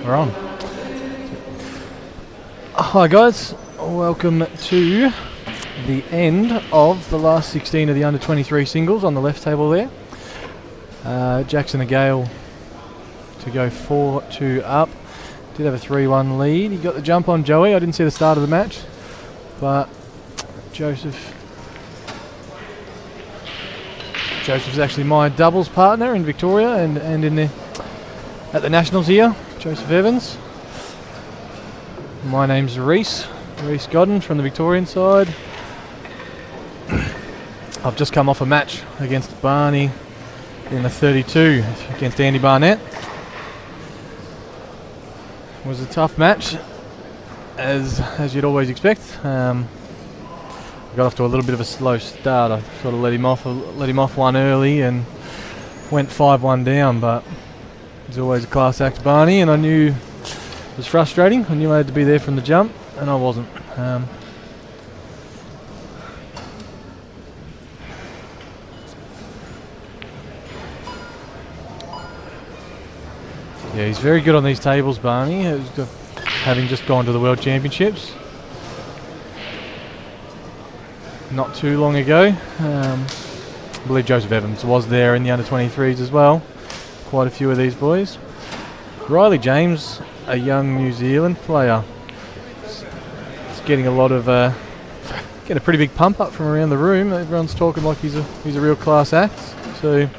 We're on. Hi guys, welcome to the end of the last 16 of the under-23 singles on the left table there. Jackson and Gale to go 4-2 up. Did have a 3-1 lead. He got the jump on Joey. I didn't see the start of the match, but Joseph's actually my doubles partner in Victoria and in the at the Nationals here. Joseph Evans. My name's Reese Godden from the Victorian side. I've just come off a match against Barney in the 32 against Andy Barnett. It was a tough match, as you'd always expect. I got off to a little bit of a slow start. I sort of let him off one early and went 5-1 down, but he's always a class act, Barney, and I knew it was frustrating. I knew I had to be there from the jump, and I wasn't. Yeah, he's very good on these tables, Barney, having just gone to the World Championships not too long ago. I believe Joseph Evans was there in the under-23s as well. Quite a few of these boys. Riley James, a young New Zealand player, is getting a lot of getting a pretty big pump up from around the room. Everyone's talking like he's a real class act. So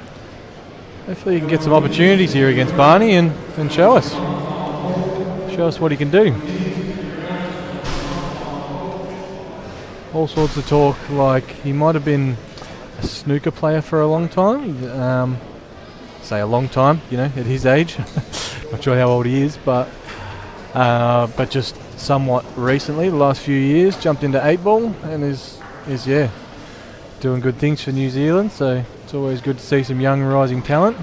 hopefully he can get some opportunities here against Barney and show us what he can do. All sorts of talk, like he might have been a snooker player for a long time. Say a long time, you know, at his age. Not sure how old he is, but just somewhat recently, the last few years, jumped into 8-ball and is doing good things for New Zealand. So it's always good to see some young rising talent.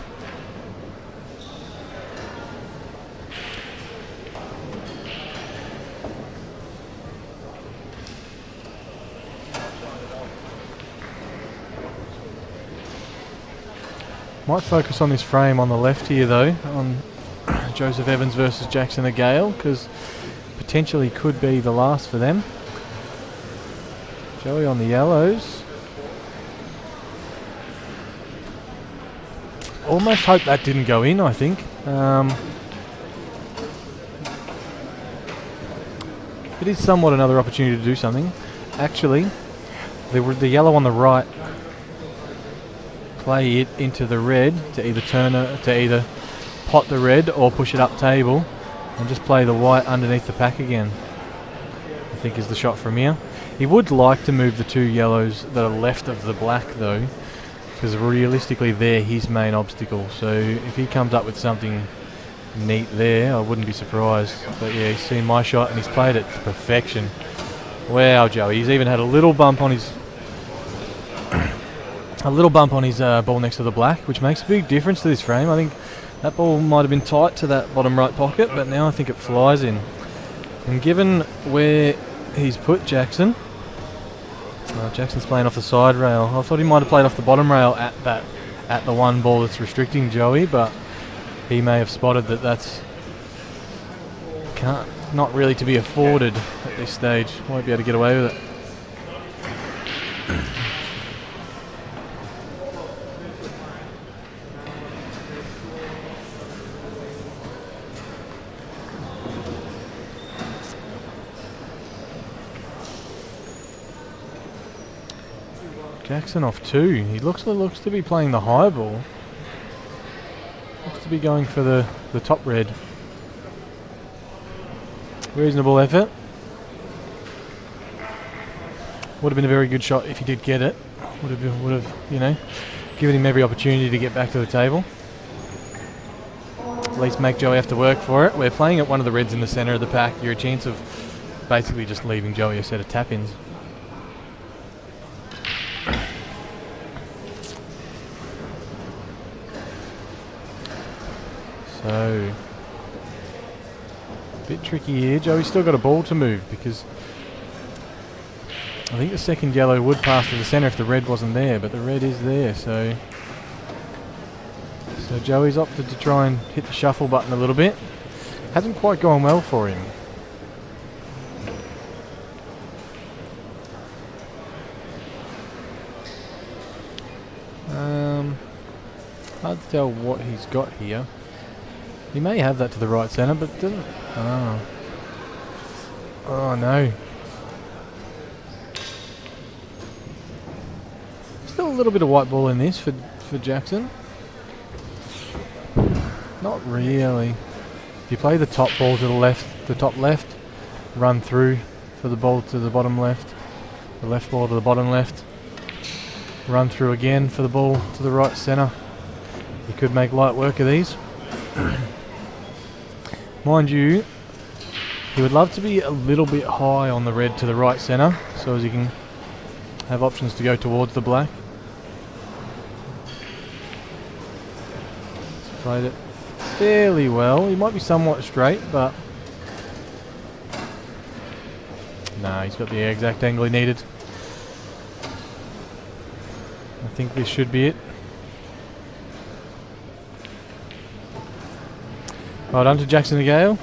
Might focus on this frame on the left here though, on Joseph Evans versus Jackson and Gale, because potentially could be the last for them. Joey on the yellows. Almost hope that didn't go in, I think. It is somewhat another opportunity to do something. Actually, the yellow on the right, play it into the red to either pot the red or push it up table, and just play the white underneath the pack again, I think is the shot from here. He would like to move the two yellows that are left of the black though, because realistically they're his main obstacle. So if he comes up with something neat there, I wouldn't be surprised. But yeah, he's seen my shot and he's played it to perfection. Wow, Joey, he's even had a little bump on his ball next to the black, which makes a big difference to this frame. I think that ball might have been tight to that bottom right pocket, but now I think it flies in. And given where he's put Jackson, Jackson's playing off the side rail. I thought he might have played off the bottom rail at the one ball that's restricting Joey, but he may have spotted that that's not really to be afforded at this stage. Won't be able to get away with it. Jackson off 2. He looks to be playing the high ball. Looks to be going for the top red. Reasonable effort. Would have been a very good shot if he did get it. Would have given him every opportunity to get back to the table. At least make Joey have to work for it. We're playing at one of the reds in the centre of the pack. You're a chance of basically just leaving Joey a set of tap-ins. So, a bit tricky here. Joey's still got a ball to move because I think the second yellow would pass to the centre if the red wasn't there, but the red is there, so Joey's opted to try and hit the shuffle button a little bit. Hasn't quite gone well for him. Hard to tell what he's got here. He may have that to the right centre, but doesn't. Oh. Oh no. Still a little bit of white ball in this for Jackson. Not really. If you play the top ball to the left, the top left, run through for the ball to the bottom left, the left ball to the bottom left, run through again for the ball to the right centre. You could make light work of these. Mind you, he would love to be a little bit high on the red to the right centre, so as he can have options to go towards the black. He's played it fairly well. He might be somewhat straight, but no, he's got the exact angle he needed. I think this should be it. Well done to Jackson Gale.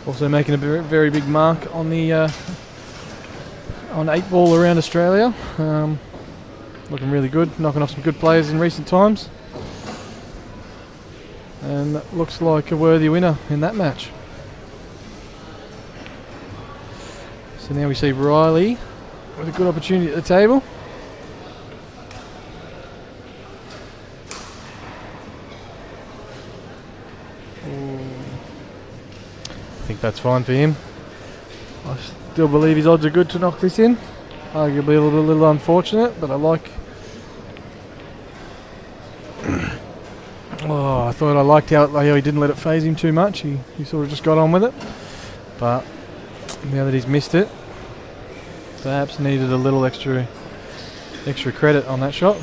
Also making a very big mark on the on 8 ball around Australia. Looking really good, knocking off some good players in recent times. And that looks like a worthy winner in that match. So now we see Riley with a good opportunity at the table. I think that's fine for him. I still believe his odds are good to knock this in. Arguably a little unfortunate, but I like... Oh, I thought I liked how he didn't let it phase him too much. He sort of just got on with it. But now that he's missed it, perhaps needed a little extra credit on that shot.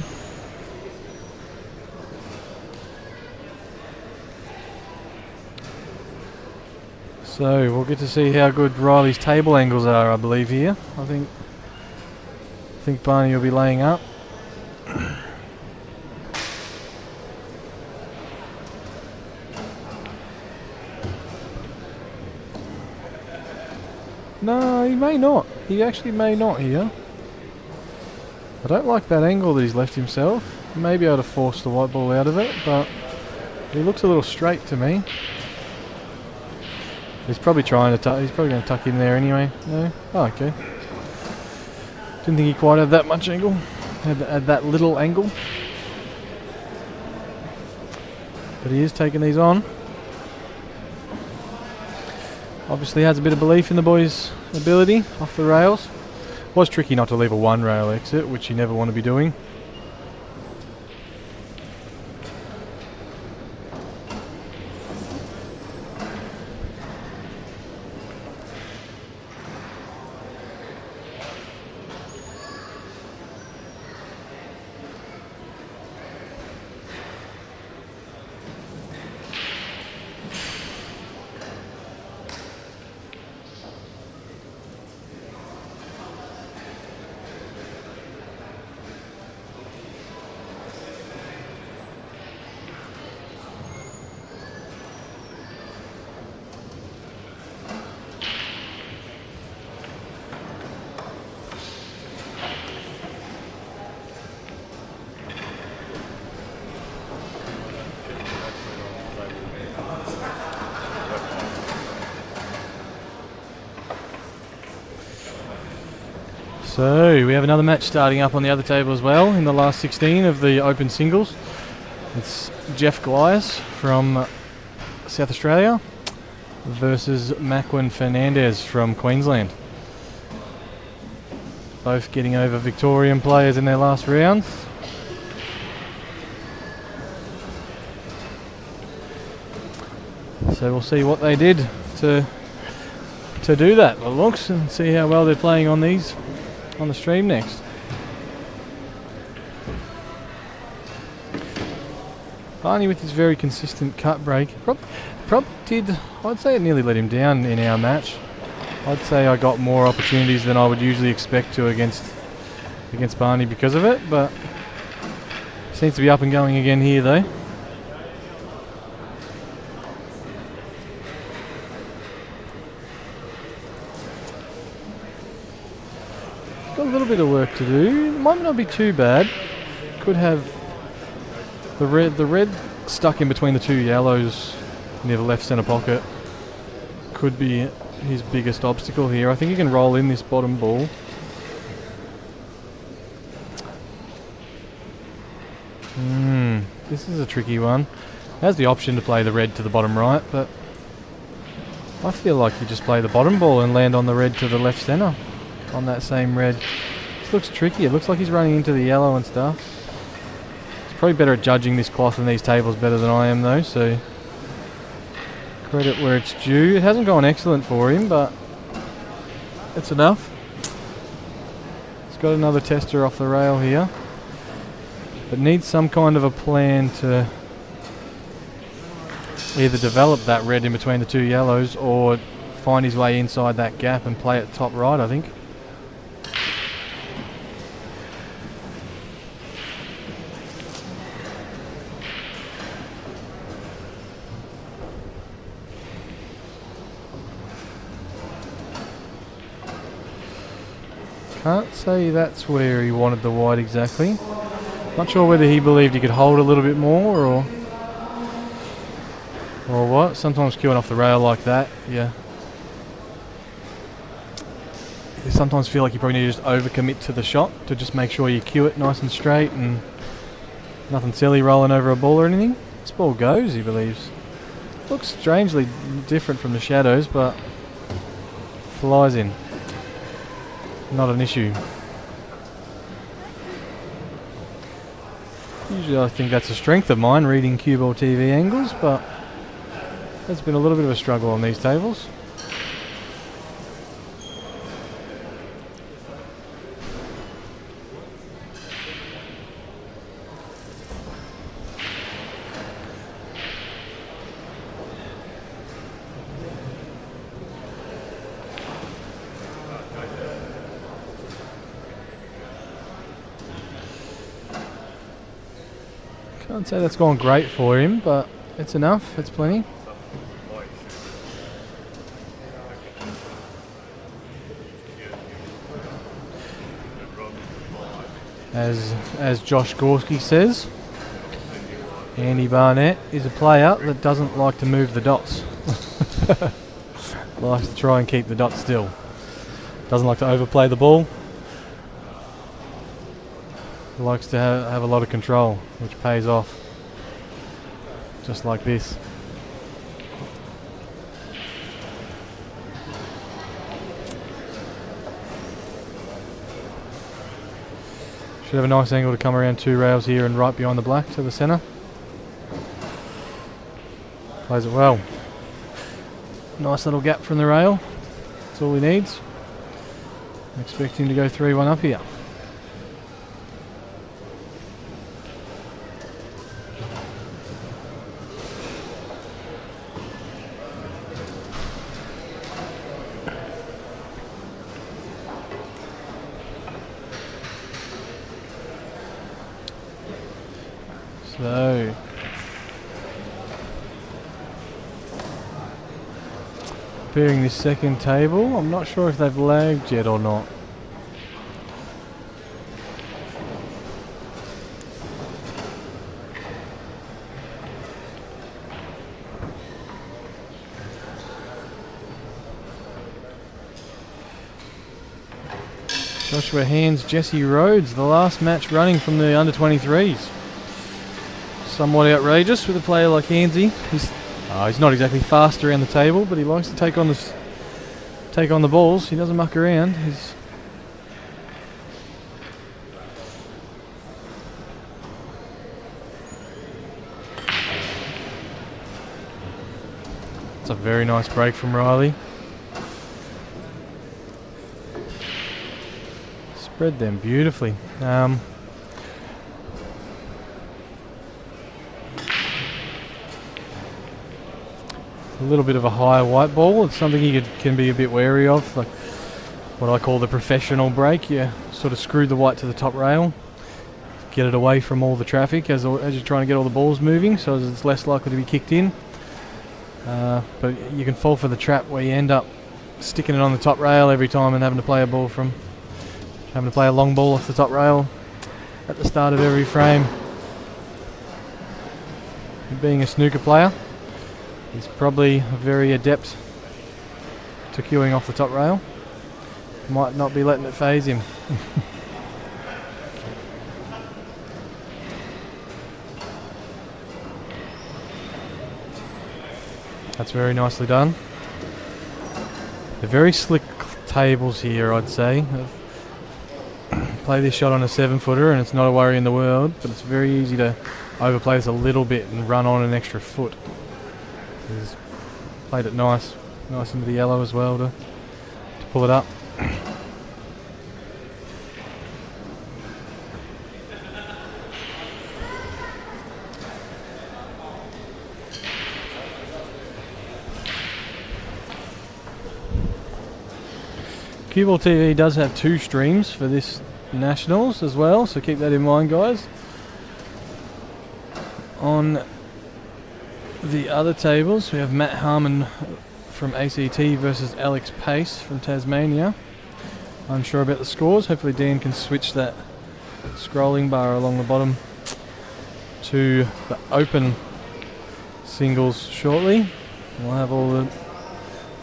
So we'll get to see how good Riley's table angles are, I believe, here. I think Barney will be laying up. No, he may not. He actually may not here. I don't like that angle that he's left himself. He may be able to force the white ball out of it, but he looks a little straight to me. He's probably trying to he's probably going to tuck in there anyway. No? Oh, okay. Didn't think he quite had that much angle. Had that little angle. But he is taking these on. Obviously has a bit of belief in the boys' ability off the rails. Was tricky not to leave a one rail exit, which you never want to be doing. So we have another match starting up on the other table as well in the last 16 of the open singles. It's Jeff Gluyas from South Australia versus Macwin Fernandes from Queensland. Both getting over Victorian players in their last rounds. So we'll see what they did to do that, by the looks, and see how well they're playing on these on the stream next. Barney with his very consistent cut break. Probably did, I'd say it nearly let him down in our match. I'd say I got more opportunities than I would usually expect to against Barney because of it, but seems to be up and going again here though. Got a little bit of work to do. Might not be too bad. Could have The red stuck in between the two yellows near the left centre pocket could be his biggest obstacle here. I think he can roll in this bottom ball. This is a tricky one. Has the option to play the red to the bottom right, but I feel like you just play the bottom ball and land on the red to the left centre on that same red. This looks tricky. It looks like he's running into the yellow and stuff. He's probably better at judging this cloth and these tables better than I am though, so credit where it's due. It hasn't gone excellent for him, but it's enough. He's got another tester off the rail here, but needs some kind of a plan to either develop that red in between the two yellows or find his way inside that gap and play it top right, I think. Can't say that's where he wanted the white exactly. Not sure whether he believed he could hold a little bit more or what. Sometimes queuing off the rail like that, yeah. You sometimes feel like you probably need to just overcommit to the shot to just make sure you cue it nice and straight and nothing silly rolling over a ball or anything. This ball goes, he believes. Looks strangely different from the shadows, but flies in. Not an issue. Usually I think that's a strength of mine, reading CueballTV angles, but there's been a little bit of a struggle on these tables. Can't say that's gone great for him, but it's enough, it's plenty. As Josh Gorski says, Andy Barnett is a player that doesn't like to move the dots. Likes to try and keep the dots still. Doesn't like to overplay the ball. Likes to have a lot of control, which pays off. Just like this. Should have a nice angle to come around two rails here and right behind the black to the centre. Plays it well. Nice little gap from the rail. That's all he needs. I'm expecting to go 3-1 up here. So, preparing this second table. I'm not sure if they've lagged yet or not. Joshua hands Jesse Rhodes the last match running from the under-23s. Somewhat outrageous with a player like Hansy. He's not exactly fast around the table, but he likes to take on the balls. He doesn't muck around. It's a very nice break from Riley. Spread them beautifully. A little bit of a higher white ball. It's something you can be a bit wary of, like what I call the professional break. You sort of screw the white to the top rail, get it away from all the traffic as you're trying to get all the balls moving, so it's less likely to be kicked in. But you can fall for the trap where you end up sticking it on the top rail every time and having to play a long ball off the top rail at the start of every frame. Being a snooker player, he's probably very adept to queuing off the top rail. Might not be letting it phase him. That's very nicely done. They're very slick tables here, I'd say. Play this shot on a 7-footer and it's not a worry in the world, but it's very easy to overplay this a little bit and run on an extra foot. He's played it nice into the yellow as well to pull it up. CueballTV does have 2 streams for this Nationals as well, so keep that in mind, guys. On the other tables, we have Matt Harmon from ACT versus Alex Pace from Tasmania. Unsure about the scores. Hopefully Dean can switch that scrolling bar along the bottom to the open singles shortly. We'll have all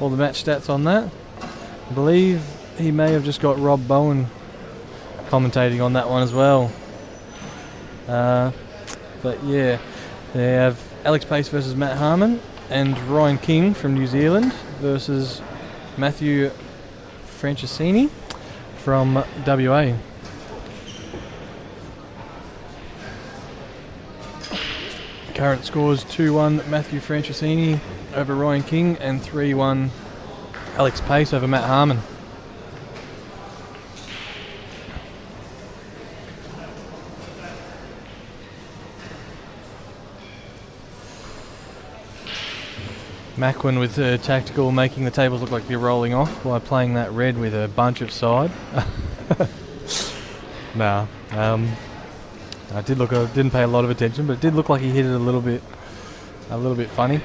the match stats on that. I believe he may have just got Rob Bowen commentating on that one as well. But yeah, they have Alex Pace versus Matt Harmon and Ryan King from New Zealand versus Matthew Francisini from WA. Current scores 2-1 Matthew Francisini over Ryan King and 3-1 Alex Pace over Matt Harmon. Macwin with tactical, making the tables look like they're rolling off by playing that red with a bunch of side. Nah, I didn't pay a lot of attention, but it did look like he hit it a little bit funny.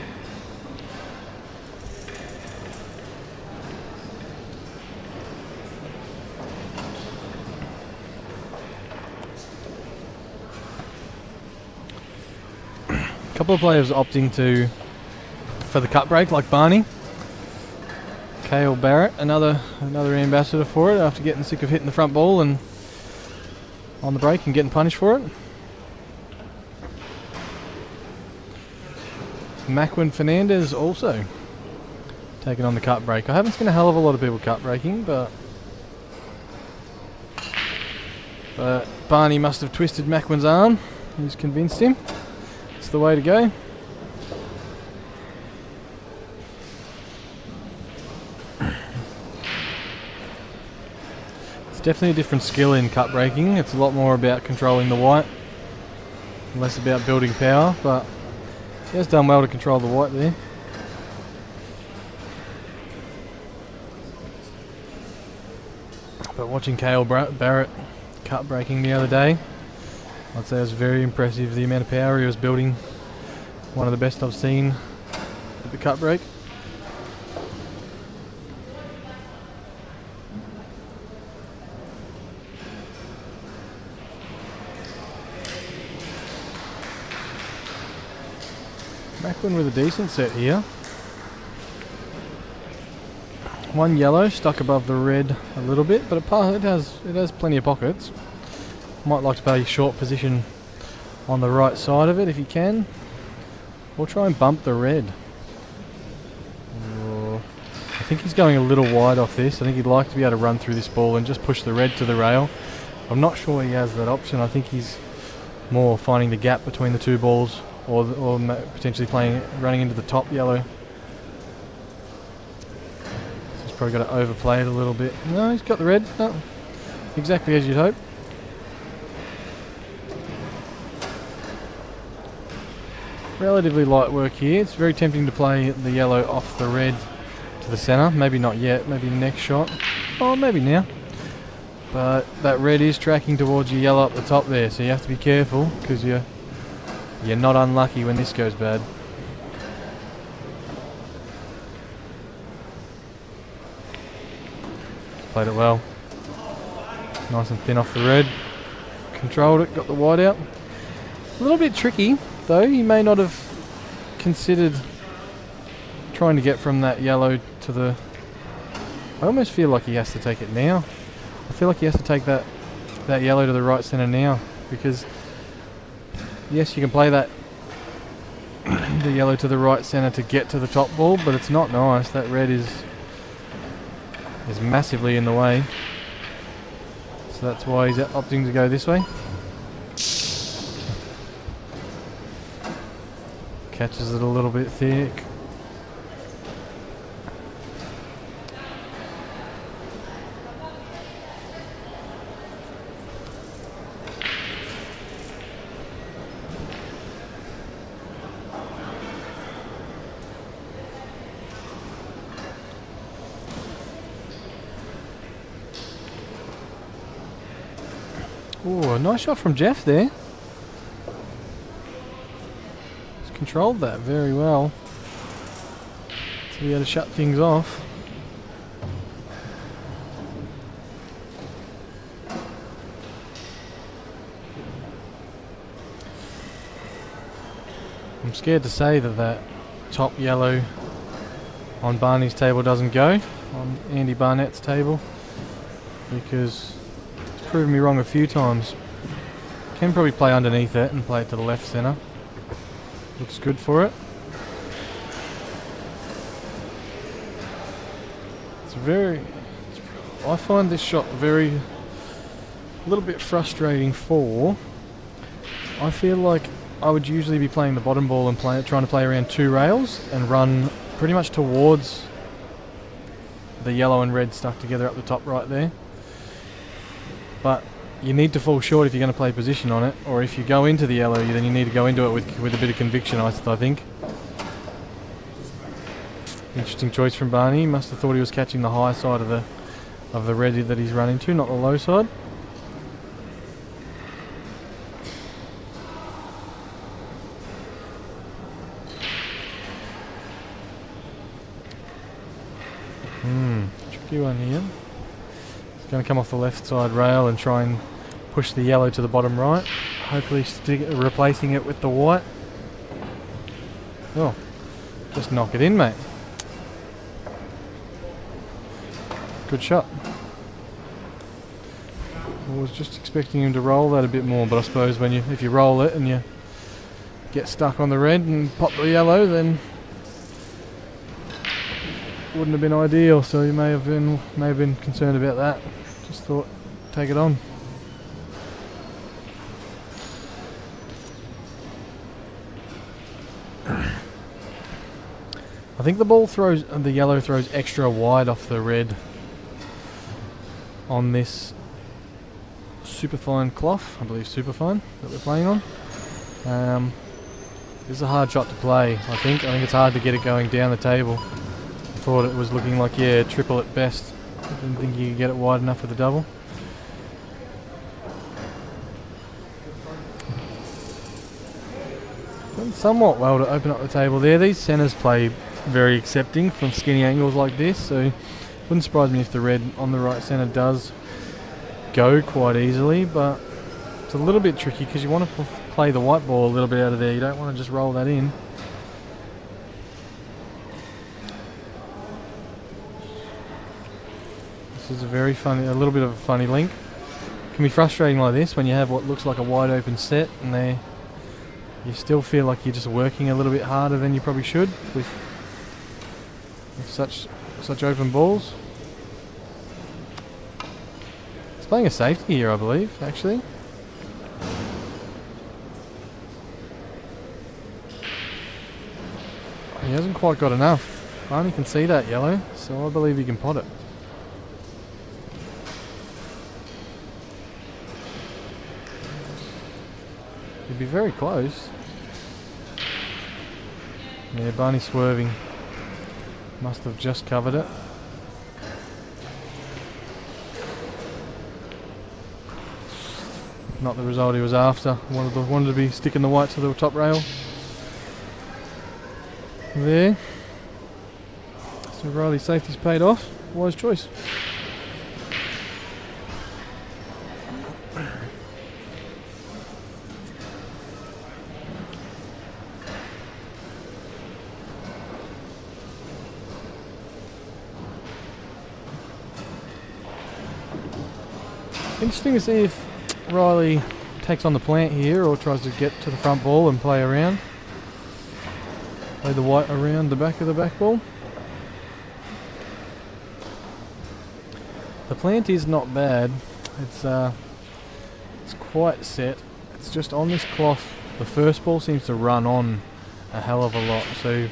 A couple of players opting for the cut break, like Barney. Cale Barrett, another ambassador for it after getting sick of hitting the front ball and on the break and getting punished for it. Macwin Fernandes also taking on the cut break. I haven't seen a hell of a lot of people cut breaking, but Barney must have twisted Macwin's arm. He's convinced him it's the way to go. Definitely a different skill in cut breaking. It's a lot more about controlling the white, less about building power, but he has done well to control the white there. But watching Cale Barrett cut breaking the other day, I'd say it was very impressive, the amount of power he was building. One of the best I've seen at the cut break. Macwin with a decent set here. One yellow stuck above the red a little bit, but it has plenty of pockets. Might like to play a short position on the right side of it if you can. We'll try and bump the red. I think he's going a little wide off this. I think he'd like to be able to run through this ball and just push the red to the rail. I'm not sure he has that option. I think he's more finding the gap between the two balls, or potentially running into the top yellow. So he's probably got to overplay it a little bit. No, he's got the red. No, exactly as you'd hope. Relatively light work here. It's very tempting to play the yellow off the red to the centre. Maybe not yet. Maybe next shot. Or maybe now. But that red is tracking towards your yellow up the top there, so you have to be careful because you're not unlucky when this goes bad. Played it well. Nice and thin off the red. Controlled it, got the white out. A little bit tricky though. You may not have considered trying to get from that yellow to the... I almost feel like he has to take it now. I feel like he has to take that yellow to the right centre now, because yes, you can play that the yellow to the right centre to get to the top ball, but it's not nice. That red is massively in the way, so that's why he's opting to go this way. Catches it a little bit thick. Oh, a nice shot from Jeff there. He's controlled that very well. So he had to shut things off. I'm scared to say that top yellow on Barney's table doesn't go, on Andy Barnett's table, because proven me wrong a few times. Can probably play underneath it and play it to the left centre. Looks good for it. I find this shot a little bit frustrating for. I feel like I would usually be playing the bottom ball and trying to play around two rails and run pretty much towards the yellow and red stuck together up the top right there. But you need to fall short if you're going to play position on it, or if you go into the yellow, then you need to go into it with a bit of conviction, I think. Interesting choice from Barney. He must have thought he was catching the high side of the red that he's running to, not the low side. Tricky one here. Going to come off the left side rail and try and push the yellow to the bottom right, hopefully replacing it with the white. Oh, just knock it in, mate. Good shot. I was just expecting him to roll that a bit more, but I suppose if you roll it and you get stuck on the red and pop the yellow, then wouldn't have been ideal, so you may have been concerned about that. Just thought, take it on. I think the yellow throws extra wide off the red on this superfine cloth, I believe superfine, that we're playing on. This is a hard shot to play, I think. it's hard to get it going down the table. Thought it was looking like, triple at best. I didn't think you could get it wide enough for the double. Done somewhat well to open up the table there. These centres play very accepting from skinny angles like this, so wouldn't surprise me if the red on the right centre does go quite easily, but it's a little bit tricky because you want to play the white ball a little bit out of there. You don't want to just roll that in. This is a little bit of a funny link. It can be frustrating like this when you have what looks like a wide open set and you still feel like you're just working a little bit harder than you probably should with such open balls. He's playing a safety here, I believe, actually. He hasn't quite got enough. Barney can see that yellow, so I believe he can pot it. He'd be very close. Yeah, Barney swerving. Must have just covered it. Not the result he was after. Wanted to be sticking the white to the top rail. There. So Riley's safety's paid off. Wise choice. Interesting to see if Riley takes on the plant here or tries to get to the front ball and play around. Play the white around the back of the back ball. The plant is not bad. It's quite set. It's just on this cloth. The first ball seems to run on a hell of a lot, so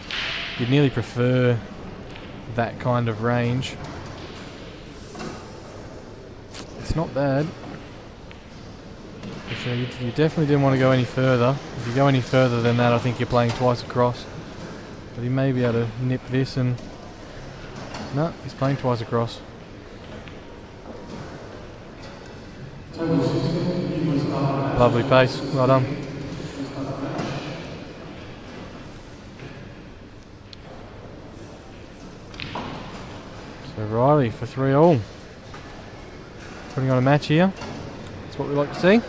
you'd nearly prefer that kind of range. It's not bad. You definitely didn't want to go any further. If you go any further than that, I think you're playing twice across. But he may be able to nip this and... No, he's playing twice across. Lovely pace, well done. So Riley for 3-all. Putting on a match here. That's what we like to see.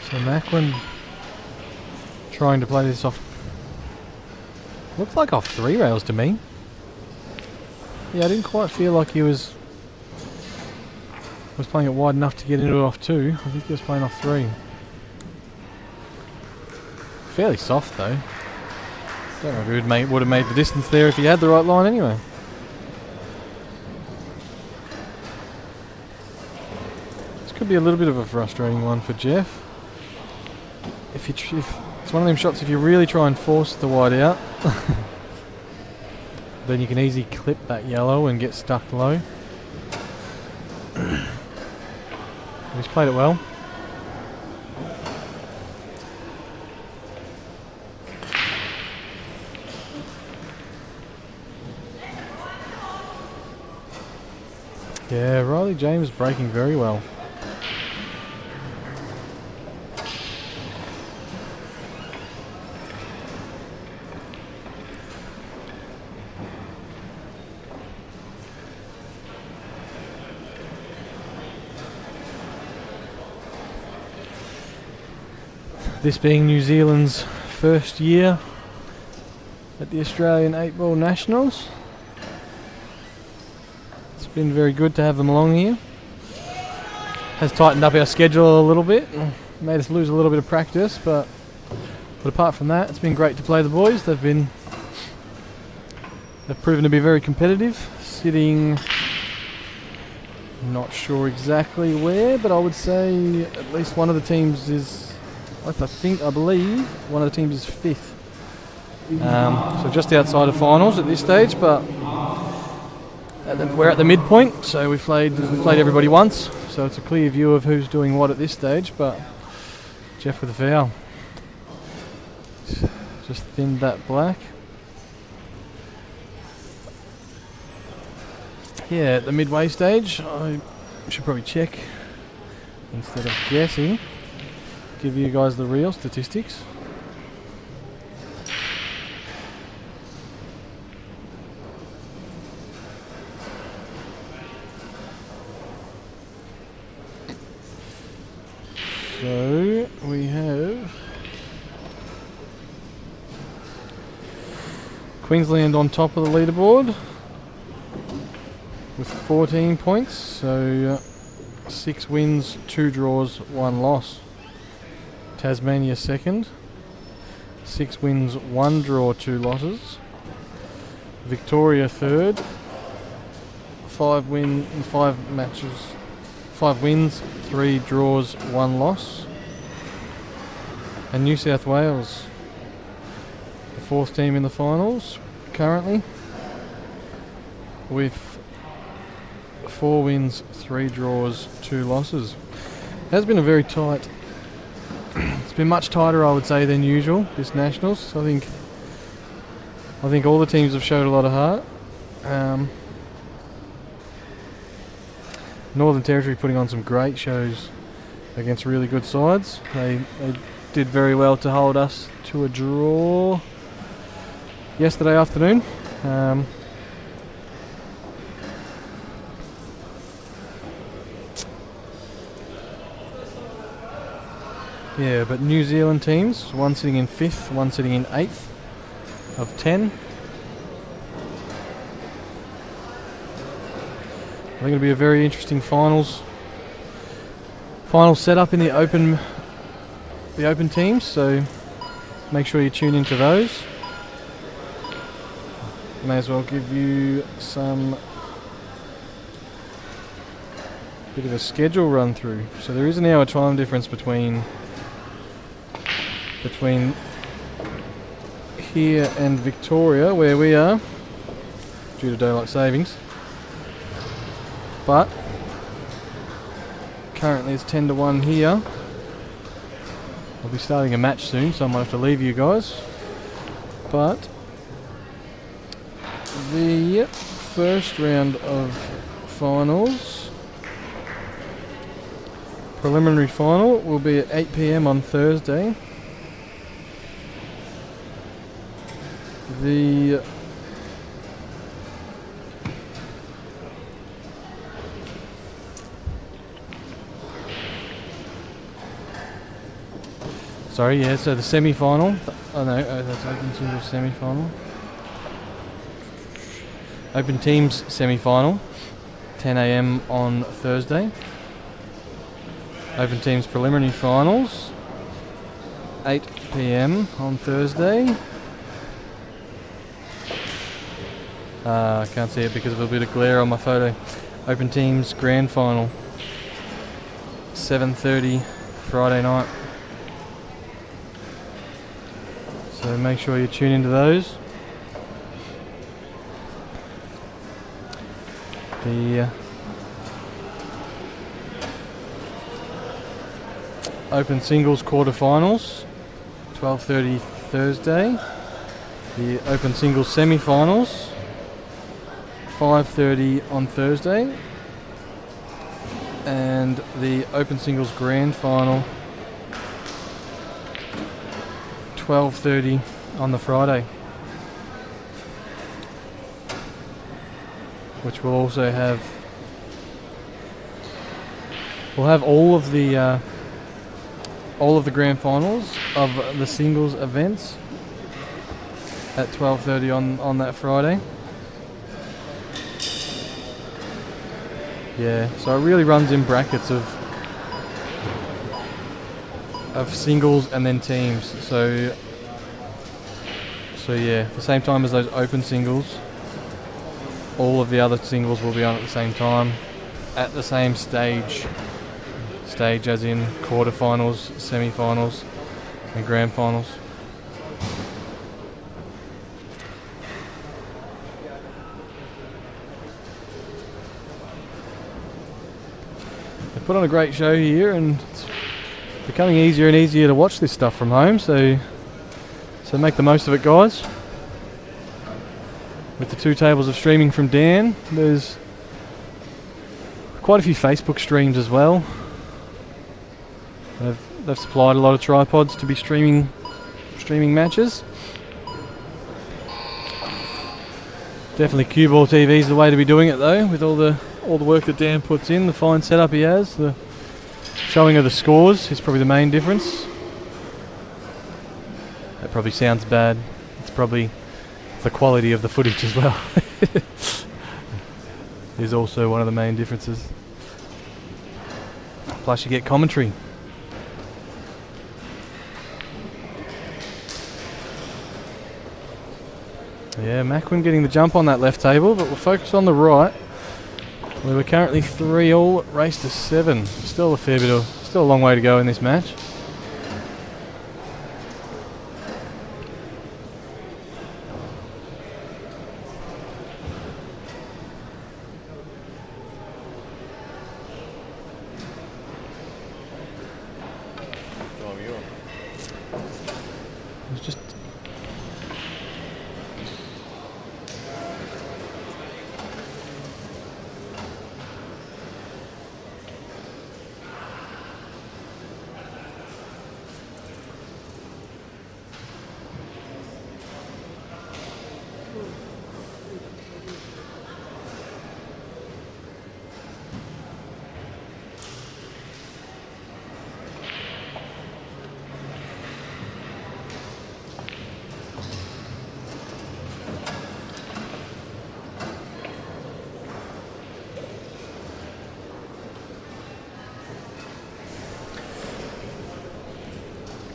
So Macwin trying to play this off. Looks like off 3 rails to me. Yeah, I didn't quite feel like he was playing it wide enough to get into it off 2. I think he was playing off 3. Fairly soft though. Don't know if he would have made the distance there if he had the right line anyway. This could be a little bit of a frustrating one for Jeff. If it's one of them shots, if you really try and force the wide out, then you can easily clip that yellow and get stuck low. He's played it well. Yeah, Riley James breaking very well. This being New Zealand's first year at the Australian 8-ball Nationals. It's been very good to have them along here. Has tightened up our schedule a little bit, made us lose a little bit of practice, but apart from that, it's been great to play the boys. They've proven to be very competitive, sitting not sure exactly where, but I would say at least one of the teams is, I believe one of the teams is 5th. So just outside of finals at this stage, but we're at the midpoint, so we've played everybody once, so it's a clear view of who's doing what at this stage. But Jeff with a foul, just thinned that black. Yeah, at the midway stage, I should probably check instead of guessing. Give you guys the real statistics. So we have Queensland on top of the leaderboard with 14 points, so 6 wins, 2 draws, 1 loss. Tasmania second, 6 wins, 1 draw, 2 losses. Victoria third, 5 wins, 3 draws, 1 loss. And New South Wales, the 4th team in the finals currently, with 4 wins, 3 draws, 2 losses. It has been a very tight. It's been much tighter, I would say, than usual, this Nationals. I think I think all the teams have showed a lot of heart. Northern Territory putting on some great shows against really good sides. They did very well to hold us to a draw yesterday afternoon. Yeah, but New Zealand teams, one sitting in 5th, one sitting in 8th of 10. I think it'll be a very interesting final setup in the open teams, so make sure you tune into those. May as well give you some bit of a schedule run through. So there is an hour time difference between here and Victoria, where we are, due to daylight savings. But currently it's 10 to 1 here. I'll be starting a match soon, so I might have to leave you guys. But the first round of finals, preliminary final, will be at 8 PM on Thursday. So the semi-final. Oh no, that's Open Singles semi-final. Open Teams semi-final, 10 AM on Thursday. Open Teams preliminary finals, 8 PM on Thursday. I can't see it because of a bit of glare on my photo. Open Teams Grand Final, 7:30 Friday night. So make sure you tune into those. The Open Singles quarterfinals, 12:30 Thursday. The Open Singles semi-finals, 5:30 on Thursday, and the Open Singles Grand Final, 12:30 on the Friday, which will also have all of the Grand Finals of the singles events at 12:30 on that Friday. Yeah, so it really runs in brackets of singles and then teams. So yeah, the same time as those open singles, all of the other singles will be on at the same time, at the same stage as in quarterfinals, semi-finals and grand finals. Put on a great show here, and it's becoming easier and easier to watch this stuff from home, so make the most of it, guys. With the 2 tables of streaming from Dan, there's quite a few Facebook streams as well. They've supplied a lot of tripods to be streaming matches. Definitely CueballTV is the way to be doing it though, with all the work that Dan puts in, the fine setup he has, the showing of the scores is probably the main difference. That probably sounds bad. It's probably the quality of the footage as well. Is also one of the main differences. Plus you get commentary. Yeah, Macwin getting the jump on that left table, but we'll focus on the right. We were currently 3-all, race to 7. Still a long way to go in this match.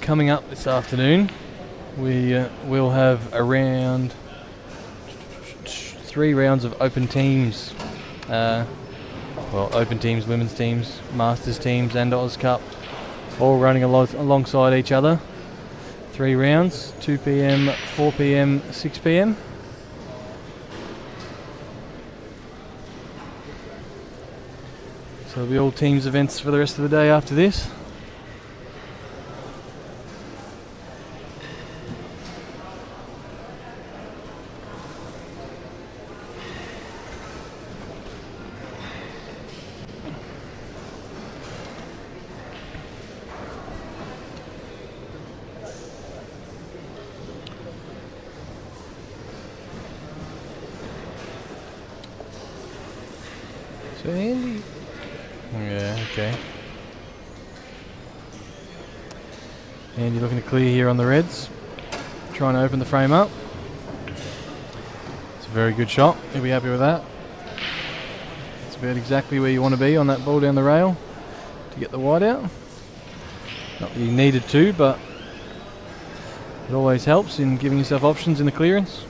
coming up this afternoon, we will have around 3 rounds of open teams. Well, open teams, women's teams, masters teams and Oz Cup, all running alongside each other. 3 rounds, 2 p.m, 4 p.m, 6 p.m. So there'll be all teams events for the rest of the day after this. So Andy... Yeah, okay. Andy looking to clear here on the Reds. Trying to open the frame up. It's a very good shot. He'll be happy with that. It's about exactly where you want to be on that ball down the rail to get the wide out. Not that you needed to, but it always helps in giving yourself options in the clearance.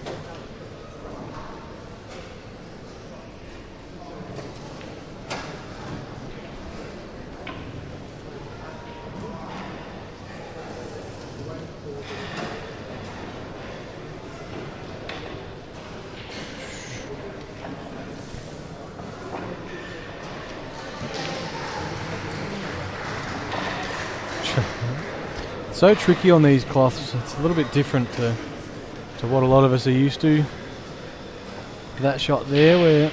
So tricky on these cloths. It's a little bit different to what a lot of us are used to. That shot there where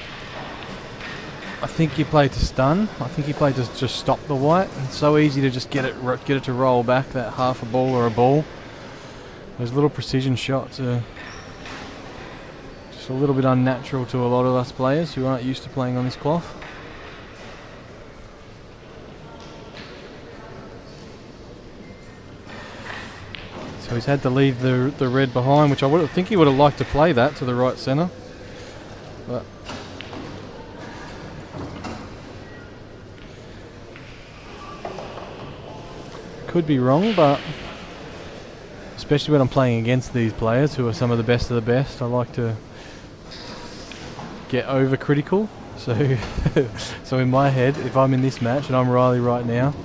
I think you play to stun. I think you play to just stop the white. It's so easy to just get it to roll back, that half a ball or a ball. Those little precision shots are just a little bit unnatural to a lot of us players who aren't used to playing on this cloth. So he's had to leave the red behind, which I think he would have liked to play that to the right centre. But could be wrong, but especially when I'm playing against these players who are some of the best, I like to get overcritical. So, so in my head, if I'm in this match and I'm Riley right now,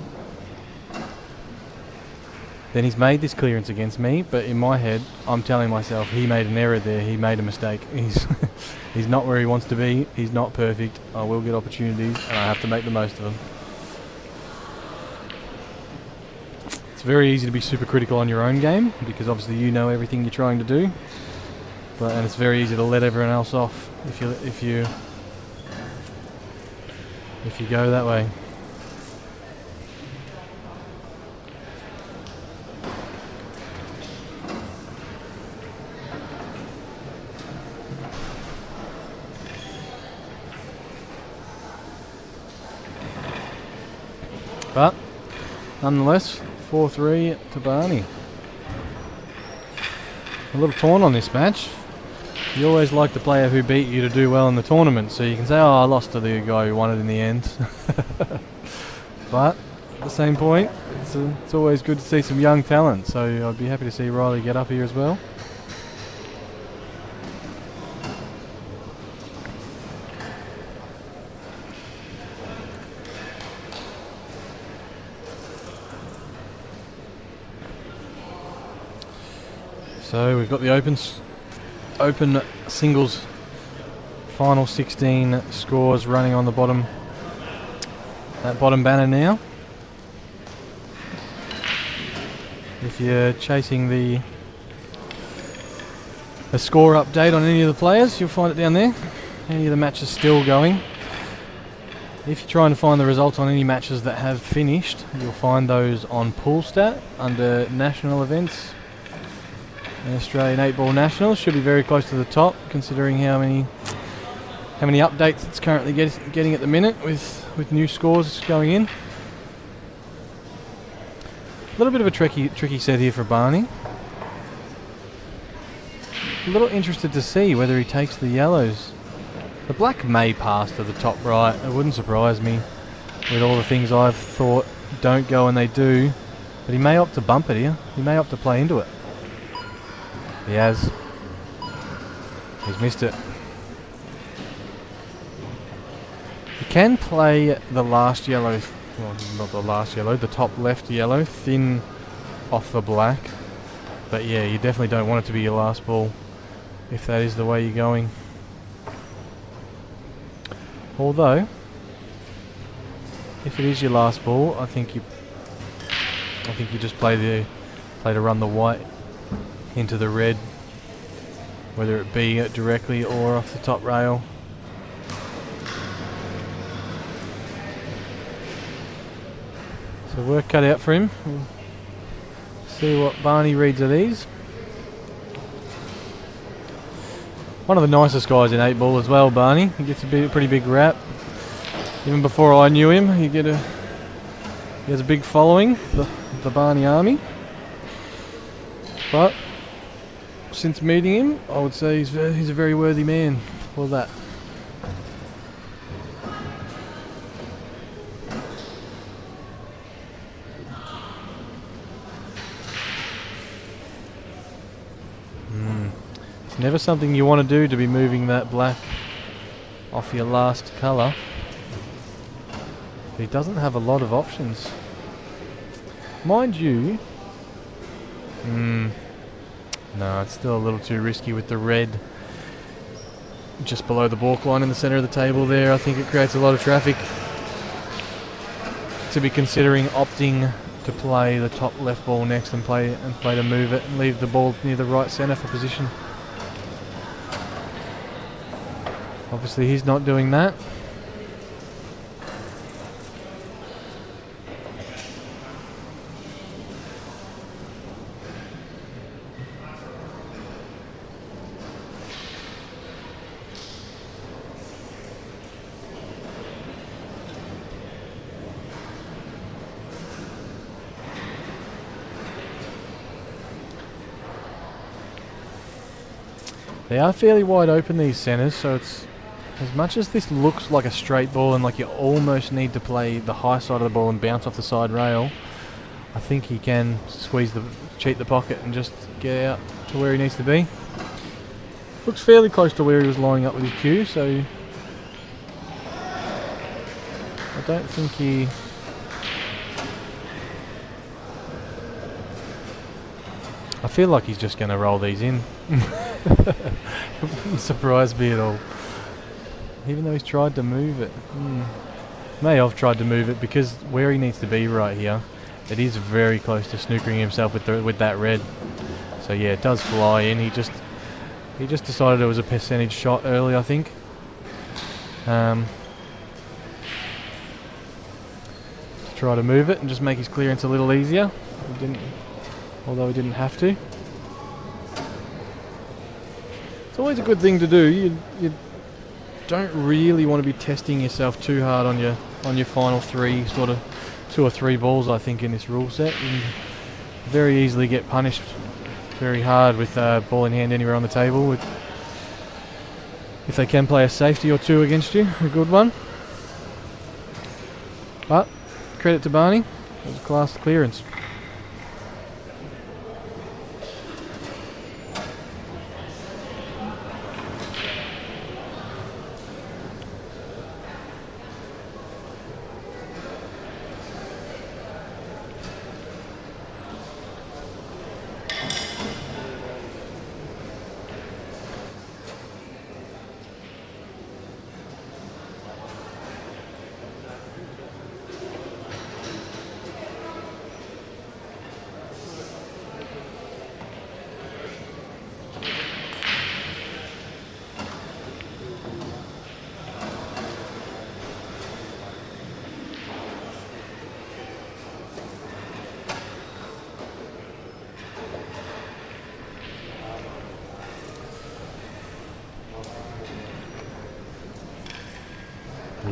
then he's made this clearance against me, but in my head, I'm telling myself he made an error there, he made a mistake. He's not where he wants to be, he's not perfect, I will get opportunities, and I have to make the most of them. It's very easy to be super critical on your own game, because obviously you know everything you're trying to do, and it's very easy to let everyone else off if you go that way. But nonetheless, 4-3 to Barney. A little torn on this match. You always like the player who beat you to do well in the tournament, so you can say, oh, I lost to the guy who won it in the end. But at the same point, it's always good to see some young talent, so I'd be happy to see Riley get up here as well. So we've got the open singles final 16 scores running on the bottom, that bottom banner now. If you're chasing the score update on any of the players, you'll find it down there. Any of the matches still going. If you're trying to find the results on any matches that have finished, you'll find those on Pool Stat under National Events. The Australian 8-Ball Nationals should be very close to the top, considering how many updates it's currently getting at the minute with new scores going in. A little bit of a tricky set here for Barney. A little interested to see whether he takes the yellows. The black may pass to the top right. It wouldn't surprise me with all the things I've thought don't go and they do. But he may opt to bump it here. He may opt to play into it. He has. He's missed it. You can play the last yellow, well, not the last yellow, the top left yellow, thin off the black. But yeah, you definitely don't want it to be your last ball if that is the way you're going. Although, if it is your last ball, I think you just play to run the white into the red, whether it be directly or off the top rail. So work cut out for him. We'll see what Barney reads of these. One of the nicest guys in 8 ball as well, Barney. He gets a pretty big rap. Even before I knew him, he has a big following, the Barney Army. But since meeting him, I would say he's a very worthy man for that. It's never something you want to do, to be moving that black off your last colour. But he doesn't have a lot of options. Mind you, no, it's still a little too risky with the red just below the balk line in the centre of the table there. I think it creates a lot of traffic to be considering opting to play the top left ball next and play to move it and leave the ball near the right centre for position. Obviously he's not doing that. They are fairly wide open, these centres, so it's, as much as this looks like a straight ball and like you almost need to play the high side of the ball and bounce off the side rail, I think he can cheat the pocket and just get out to where he needs to be. Looks fairly close to where he was lining up with his cue, so I don't think he... I feel like he's just going to roll these in. It wouldn't surprise me at all. Even though he's tried to move it. May have tried to move it because where he needs to be right here, it is very close to snookering himself with that red. So yeah, it does fly in. He just decided it was a percentage shot early, I think. To try to move it and just make his clearance a little easier. Although he didn't have to. It's always a good thing to do. You don't really want to be testing yourself too hard on your final 3, sort of 2 or 3 balls, I think, in this rule set. You can very easily get punished very hard with ball in hand anywhere on the table. If they can play a safety or 2 against you, a good one. But credit to Barney, it was a class clearance.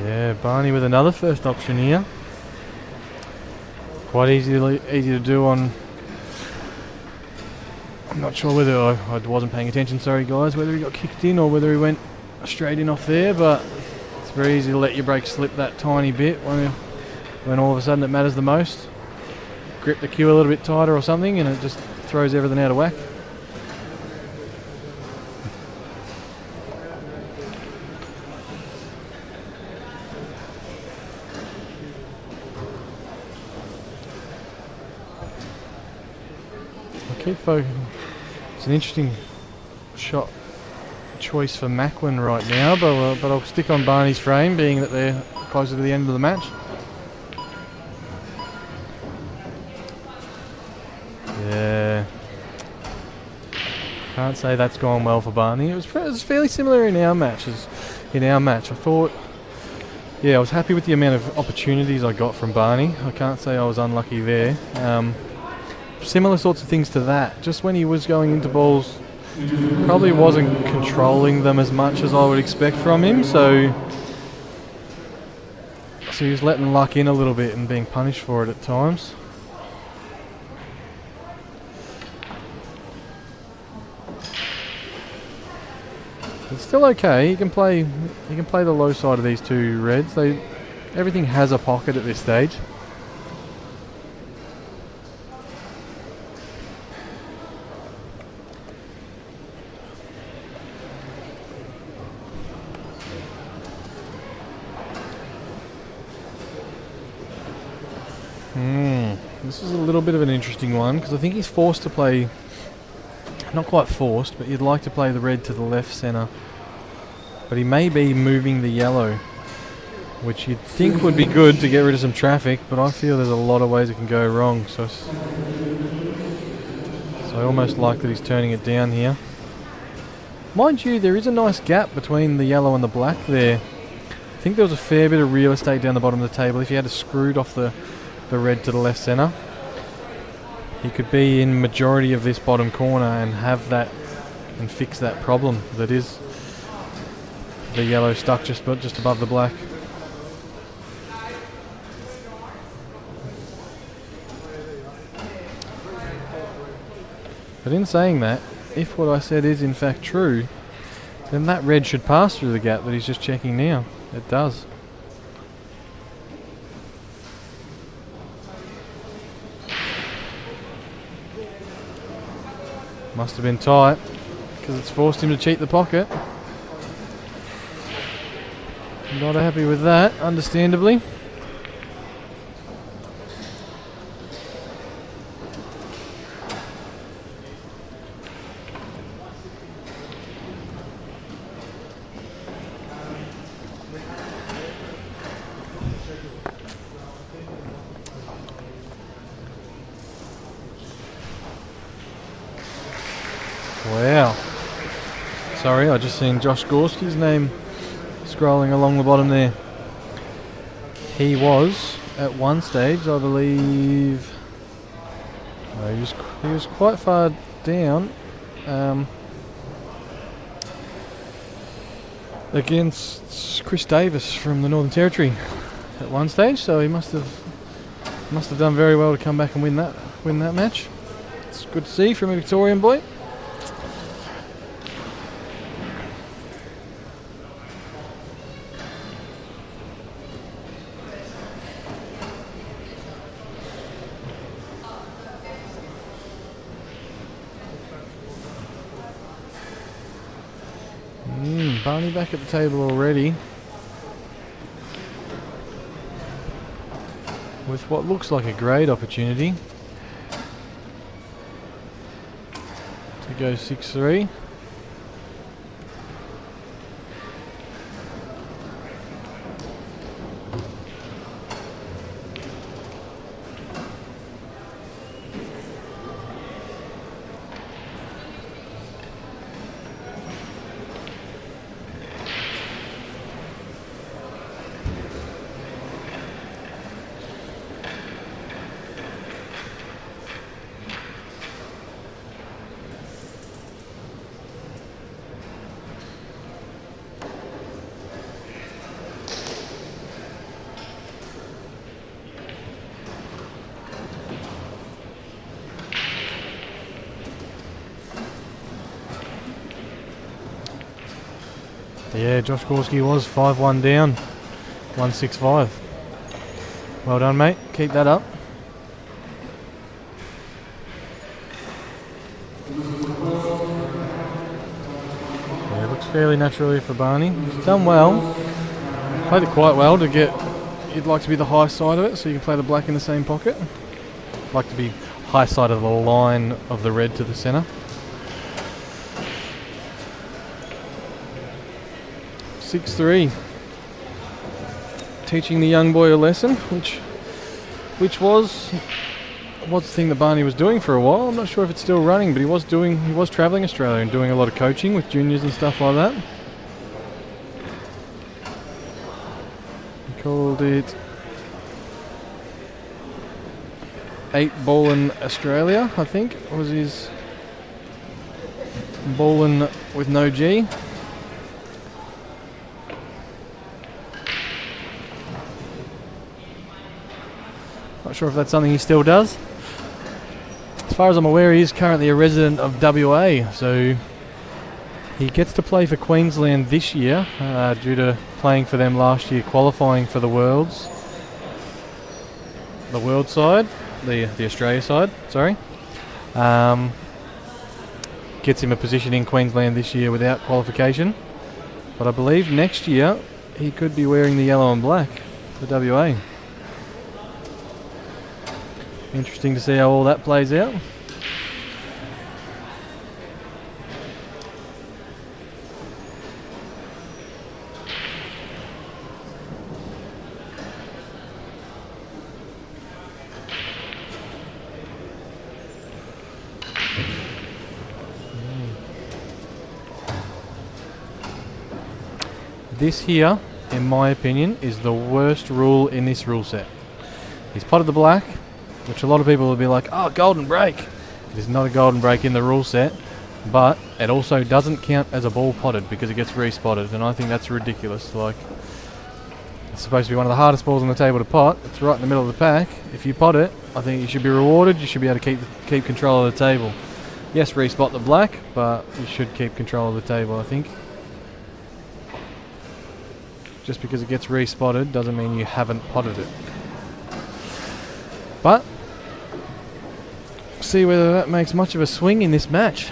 Yeah, Barney with another first option here. Quite easy to do on... I'm not sure whether I wasn't paying attention, sorry guys, whether he got kicked in or whether he went straight in off there, but it's very easy to let your brake slip that tiny bit when all of a sudden it matters the most. grip the cue a little bit tighter or something, and it just throws everything out of whack. Keep focusing. It's an interesting shot choice for Macwin right now, but I'll stick on Barney's frame, being that they're closer to the end of the match. Yeah, can't say that's gone well for Barney. It was fairly similar in our match. I thought, yeah, I was happy with the amount of opportunities I got from Barney. I can't say I was unlucky there. Similar sorts of things to that. Just when he was going into balls, probably wasn't controlling them as much as I would expect from him. So he was letting luck in a little bit and being punished for it at times. It's still okay. He can play the low side of these two reds. Everything has a pocket at this stage. This is a little bit of an interesting one, because I think he's forced to play, not quite forced, but you'd like to play the red to the left centre. But he may be moving the yellow, which you'd think would be good to get rid of some traffic, but I feel there's a lot of ways it can go wrong. So I almost like that he's turning it down here. Mind you, there is a nice gap between the yellow and the black there. I think there was a fair bit of real estate down the bottom of the table. If you had to screwed off the red to the left centre, he could be in majority of this bottom corner and have that and fix that problem that is the yellow stuck just above the black. But in saying that, if what I said is in fact true, then that red should pass through the gap that he's just checking now. It does. Must have been tight, because it's forced him to cheat the pocket. Not happy with that, understandably. Wow. Sorry, I just seen Josh Gorski's name scrolling along the bottom there. He was, at one stage, I believe... he was quite far down against Chris Davis from the Northern Territory at one stage, so he must have done very well to come back and win that match. It's good to see from a Victorian boy. Barney back at the table already, with what looks like a great opportunity to go 6-3. Yeah, Josh Gorski was 5-1 down, 165. Well done, mate. Keep that up. fairly naturally for Barney. He's done well. Played it quite well to get. You'd like to be the high side of it, so you can play the black in the same pocket. Like to be high side of the line of the red to the centre. 6-3. Teaching the young boy a lesson, which was the thing that Barney was doing for a while. I'm not sure if it's still running, but he was travelling Australia and doing a lot of coaching with juniors and stuff like that. He called it 8 Ballin' Australia, I think, was his Ballin' with no G. Not sure if that's something he still does. As far as I'm aware, he is currently a resident of WA, so he gets to play for Queensland this year due to playing for them last year, qualifying for the Worlds. The World side, the Australia side, sorry. Gets him a position in Queensland this year without qualification. But I believe next year he could be wearing the yellow and black for WA. Interesting to see how all that plays out. This here, in my opinion, is the worst rule in this rule set. He's potted the black, which a lot of people will be like, oh, golden break. It is not a golden break in the rule set, but it also doesn't count as a ball potted because it gets re-spotted, and I think that's ridiculous. Like, it's supposed to be one of the hardest balls on the table to pot. It's right in the middle of the pack. If you pot it, I think you should be rewarded. You should be able to keep control of the table. Yes, re-spot the black, but you should keep control of the table, I think. Just because it gets re-spotted doesn't mean you haven't potted it. But see whether that makes much of a swing in this match.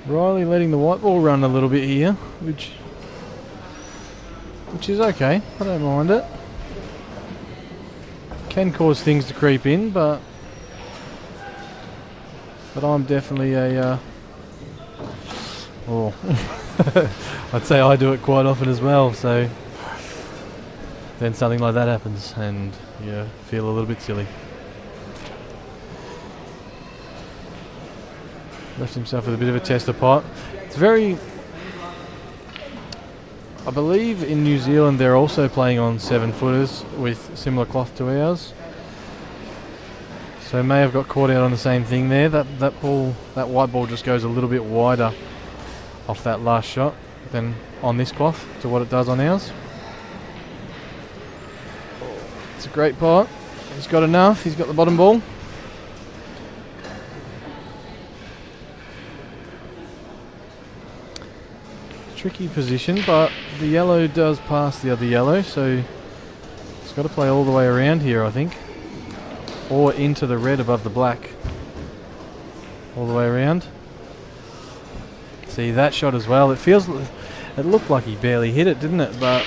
Riley letting the white ball run a little bit here, which is okay. I don't mind it. Can cause things to creep in, but I'm definitely a I'd say I do it quite often as well, so then something like that happens and you feel a little bit silly. Left himself with a bit of a tester pot. It's very... I believe in New Zealand they're also playing on 7-footers with similar cloth to ours. So may have got caught out on the same thing there. That white ball just goes a little bit wider off that last shot than on this cloth to what it does on ours. It's a great pot. He's got enough. He's got the bottom ball. Tricky position, but the yellow does pass the other yellow, so it's got to play all the way around here, I think, or into the red above the black, all the way around. See that shot as well. It looked like he barely hit it, didn't it? But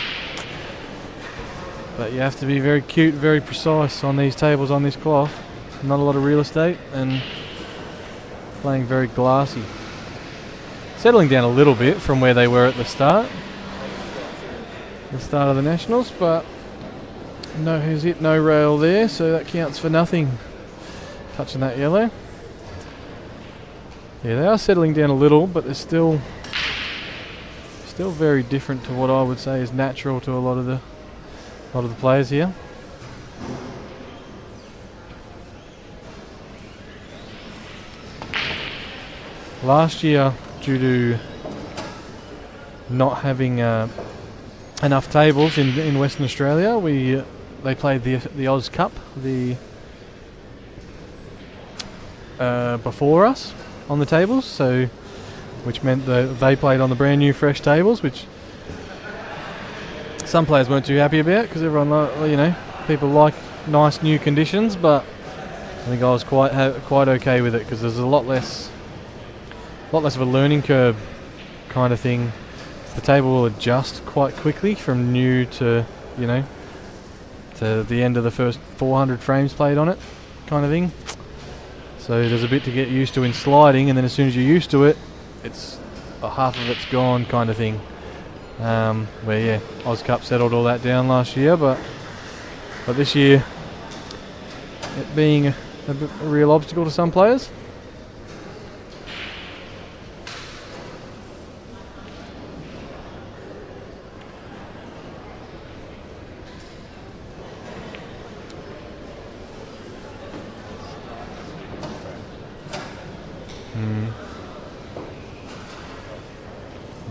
you have to be very cute, very precise on these tables on this cloth. Not a lot of real estate and playing very glassy. Settling down a little bit from where they were at the start of the Nationals, but no hit, no rail there, so that counts for nothing. Touching that yellow. Yeah, they are settling down a little, but they're still very different to what I would say is natural to a lot of the players here. Last year, due to not having enough tables in Western Australia, they played the Oz Cup, the before us on the tables, so which meant that they played on the brand new fresh tables, which some players weren't too happy about because everyone, people like nice new conditions, but I think I was quite okay with it because there's a lot less of a learning curve kind of thing. The table will adjust quite quickly from new to to the end of the first 400 frames played on it kind of thing. So there's a bit to get used to in sliding, and then as soon as you're used to it, it's half of it's gone kind of thing. Oz Cup settled all that down last year, but this year it being a real obstacle to some players.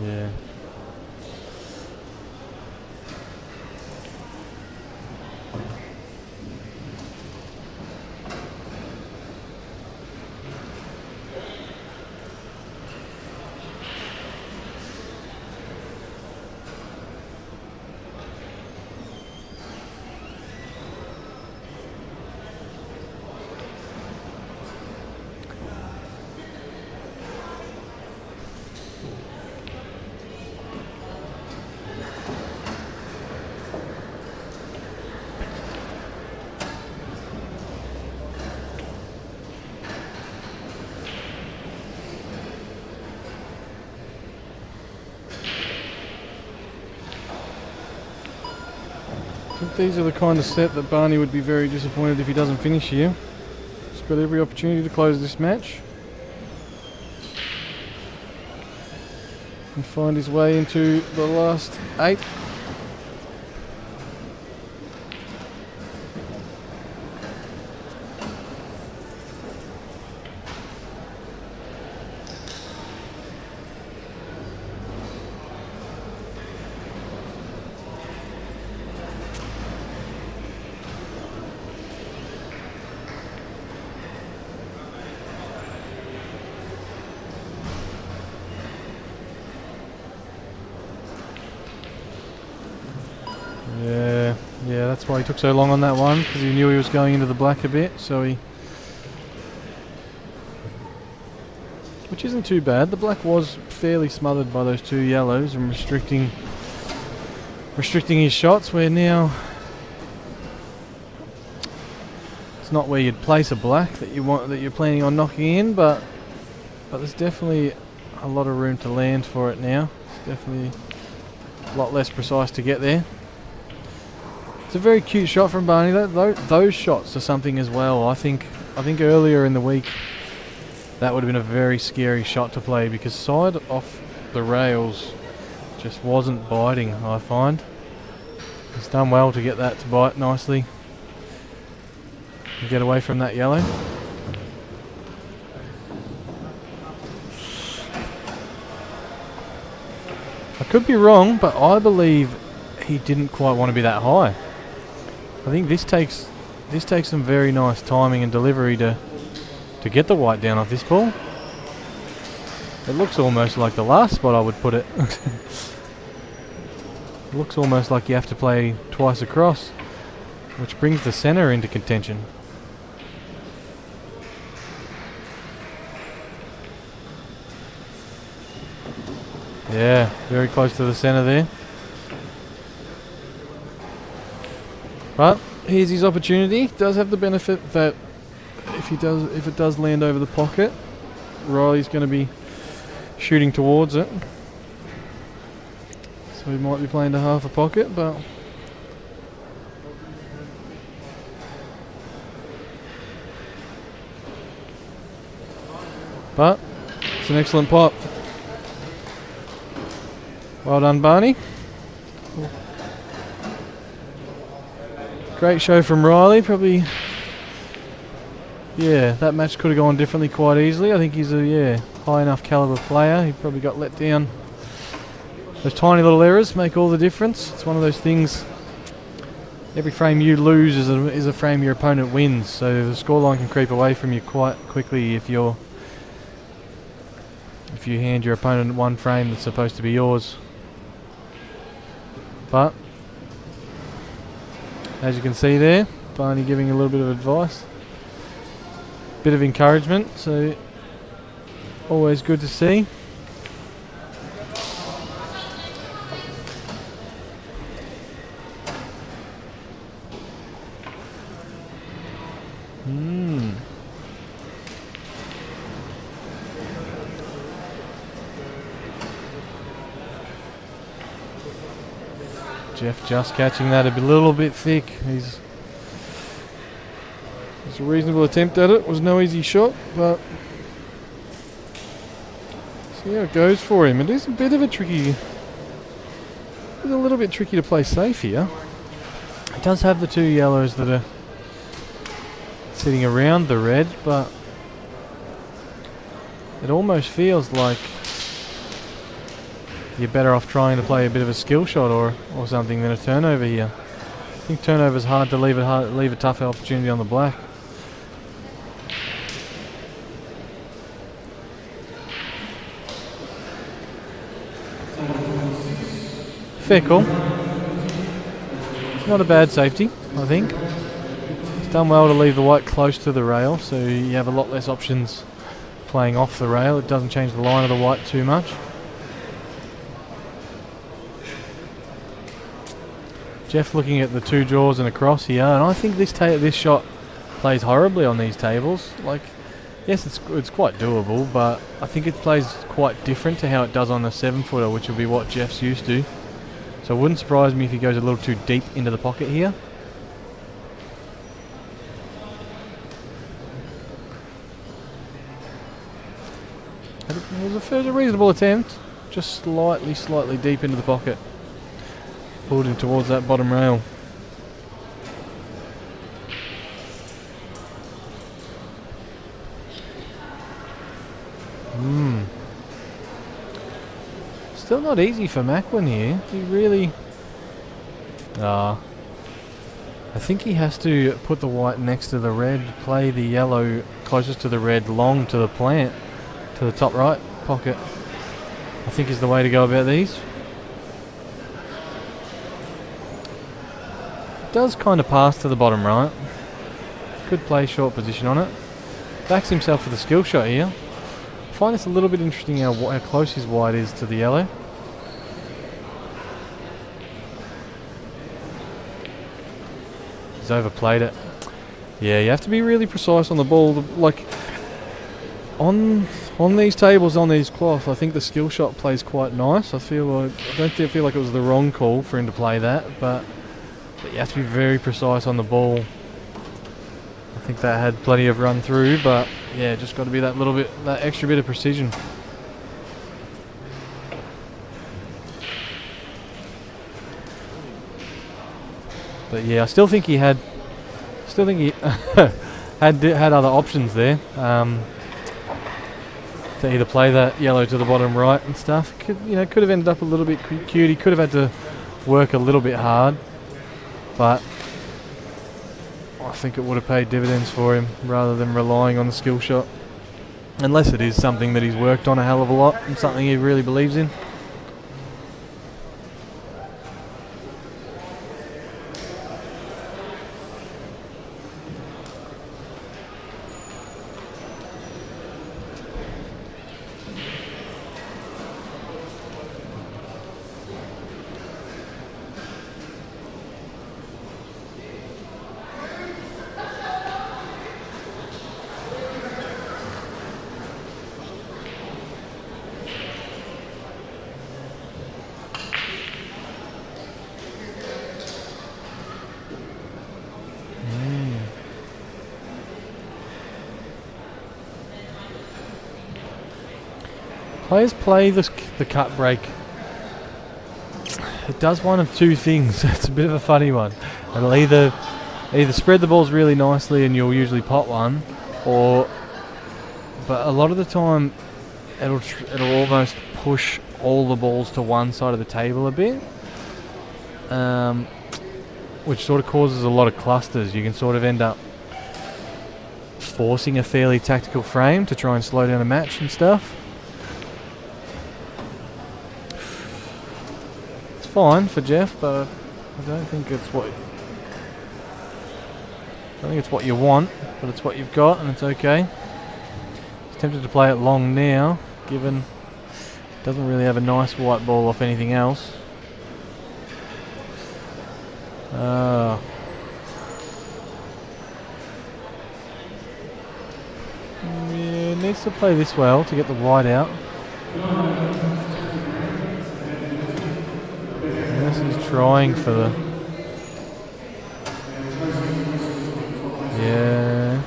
Yeah. I think these are the kind of set that Barney would be very disappointed if he doesn't finish here. He's got every opportunity to close this match and find his way into the last 8. Yeah, that's why he took so long on that one, because he knew he was going into the black a bit, which isn't too bad. The black was fairly smothered by those 2 yellows and restricting his shots, where now it's not where you'd place a black that you're planning on knocking in, but there's definitely a lot of room to land for it now. It's definitely a lot less precise to get there. It's a very cute shot from Barney. Those shots are something as well. I think earlier in the week that would have been a very scary shot to play, because side off the rails just wasn't biting, I find. He's done well to get that to bite nicely and get away from that yellow. I could be wrong, but I believe he didn't quite want to be that high. I think this takes some very nice timing and delivery to get the white down off this ball. It looks almost like the last spot I would put it. It looks almost like you have to play twice across, which brings the centre into contention. Yeah, very close to the centre there. But here's his opportunity. Does have the benefit that if it does land over the pocket, Riley's going to be shooting towards it. So he might be playing to half a pocket, but it's an excellent pot. Well done, Barney. Great show from Riley. Probably, that match could have gone differently quite easily. I think he's a high enough caliber player. He probably got let down. Those tiny little errors make all the difference. It's one of those things every frame you lose is a frame your opponent wins. So the scoreline can creep away from you quite quickly if you hand your opponent one frame that's supposed to be yours. But as you can see there, Barney giving a little bit of advice, bit of encouragement, so always good to see. Jeff just catching that a little bit thick. It's a reasonable attempt at it. Was no easy shot, but see how it goes for him. It is a bit of a tricky. It's a little bit tricky to play safe here. It does have the two yellows that are sitting around the red, but it almost feels like you're better off trying to play a bit of a skill shot or something than a turnover here. I think turnover's hard to leave a tough opportunity on the black. Fair call. It's not a bad safety, I think. It's done well to leave the white close to the rail, so you have a lot less options playing off the rail. It doesn't change the line of the white too much. Jeff looking at the two draws and a cross here, and I think this shot plays horribly on these tables. Like, yes, it's quite doable, but I think it plays quite different to how it does on a 7-footer, which will be what Jeff's used to. So it wouldn't surprise me if he goes a little too deep into the pocket here. It was a reasonable attempt, just slightly deep into the pocket. Pulled him towards that bottom rail. Still not easy for Macwin here. He really... I think he has to put the white next to the red, play the yellow closest to the red, long to the plant, to the top right pocket. I think is the way to go about these. Does kind of pass to the bottom right. Could play short position on it. Backs himself for the skill shot here. I find this a little bit interesting how close his white is to the yellow. He's overplayed it. Yeah, you have to be really precise on the ball. Like on these tables, on these cloths, I think the skill shot plays quite nice. I don't feel like it was the wrong call for him to play that, but you have to be very precise on the ball. I think that had plenty of run through, but yeah, just got to be that extra bit of precision. But yeah, I still think he had had other options there. To either play that yellow to the bottom right and stuff. Could have ended up a little bit cute. He could have had to work a little bit hard. But I think it would have paid dividends for him rather than relying on the skill shot. Unless it is something that he's worked on a hell of a lot and something he really believes in. Players play the cut break. It does one of two things. It's a bit of a funny one. It'll either spread the balls really nicely and you'll usually pot one, but a lot of the time it'll almost push all the balls to one side of the table a bit. which sort of causes a lot of clusters. You can sort of end up forcing a fairly tactical frame to try and slow down a match and stuff. It's fine for Jeff, but I don't think it's what you want, but it's what you've got, and it's okay. He's tempted to play it long now, given it doesn't really have a nice white ball off anything else. Yeah, needs to play this well to get the white out. Yes, he's trying for the... Yeah.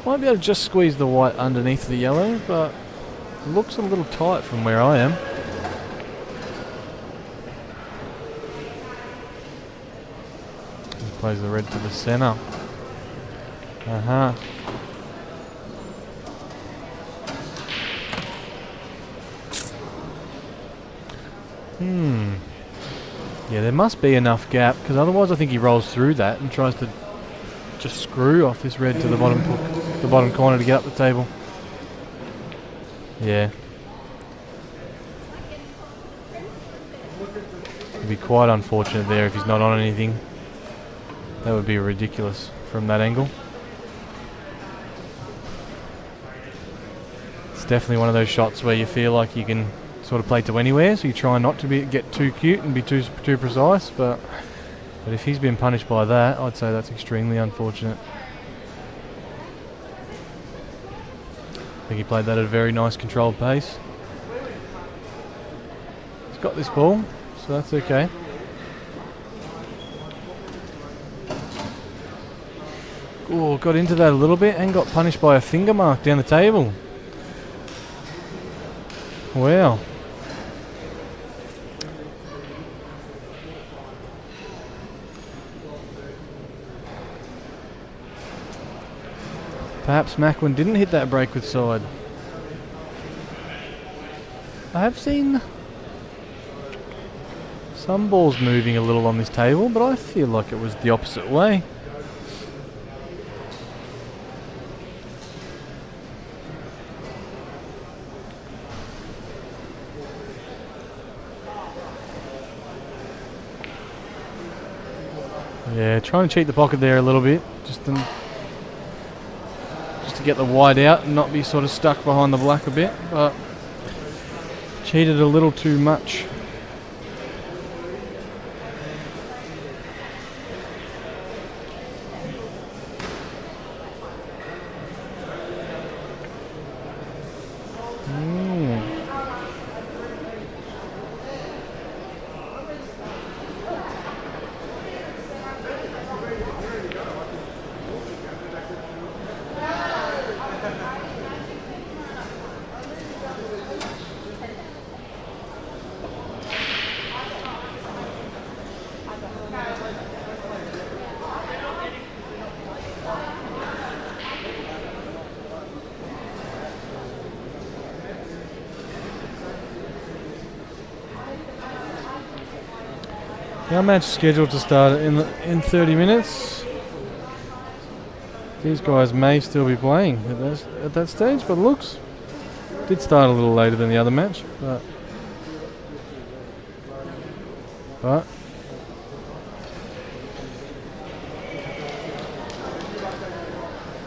Might be able to just squeeze the white underneath the yellow, but looks a little tight from where I am. He plays the red to the centre. Yeah, there must be enough gap, because otherwise I think he rolls through that and tries to just screw off this red to the bottom corner to get up the table. Yeah. It'd be quite unfortunate there if he's not on anything. That would be ridiculous from that angle. It's definitely one of those shots where you feel like you can sort of play to anywhere, so you try not to get too cute and be too precise, but if he's been punished by that, I'd say that's extremely unfortunate. I think he played that at a very nice controlled pace. He's got this ball, so that's okay. Oh, got into that a little bit and got punished by a finger mark down the table. Wow. Perhaps Macwin didn't hit that break with side. I have seen some balls moving a little on this table, but I feel like it was the opposite way. Yeah, trying to cheat the pocket there a little bit, just to get the white out and not be sort of stuck behind the black a bit, but cheated a little too much. Our match is scheduled to start in 30 minutes. These guys may still be playing at that stage, but looks did start a little later than the other match, but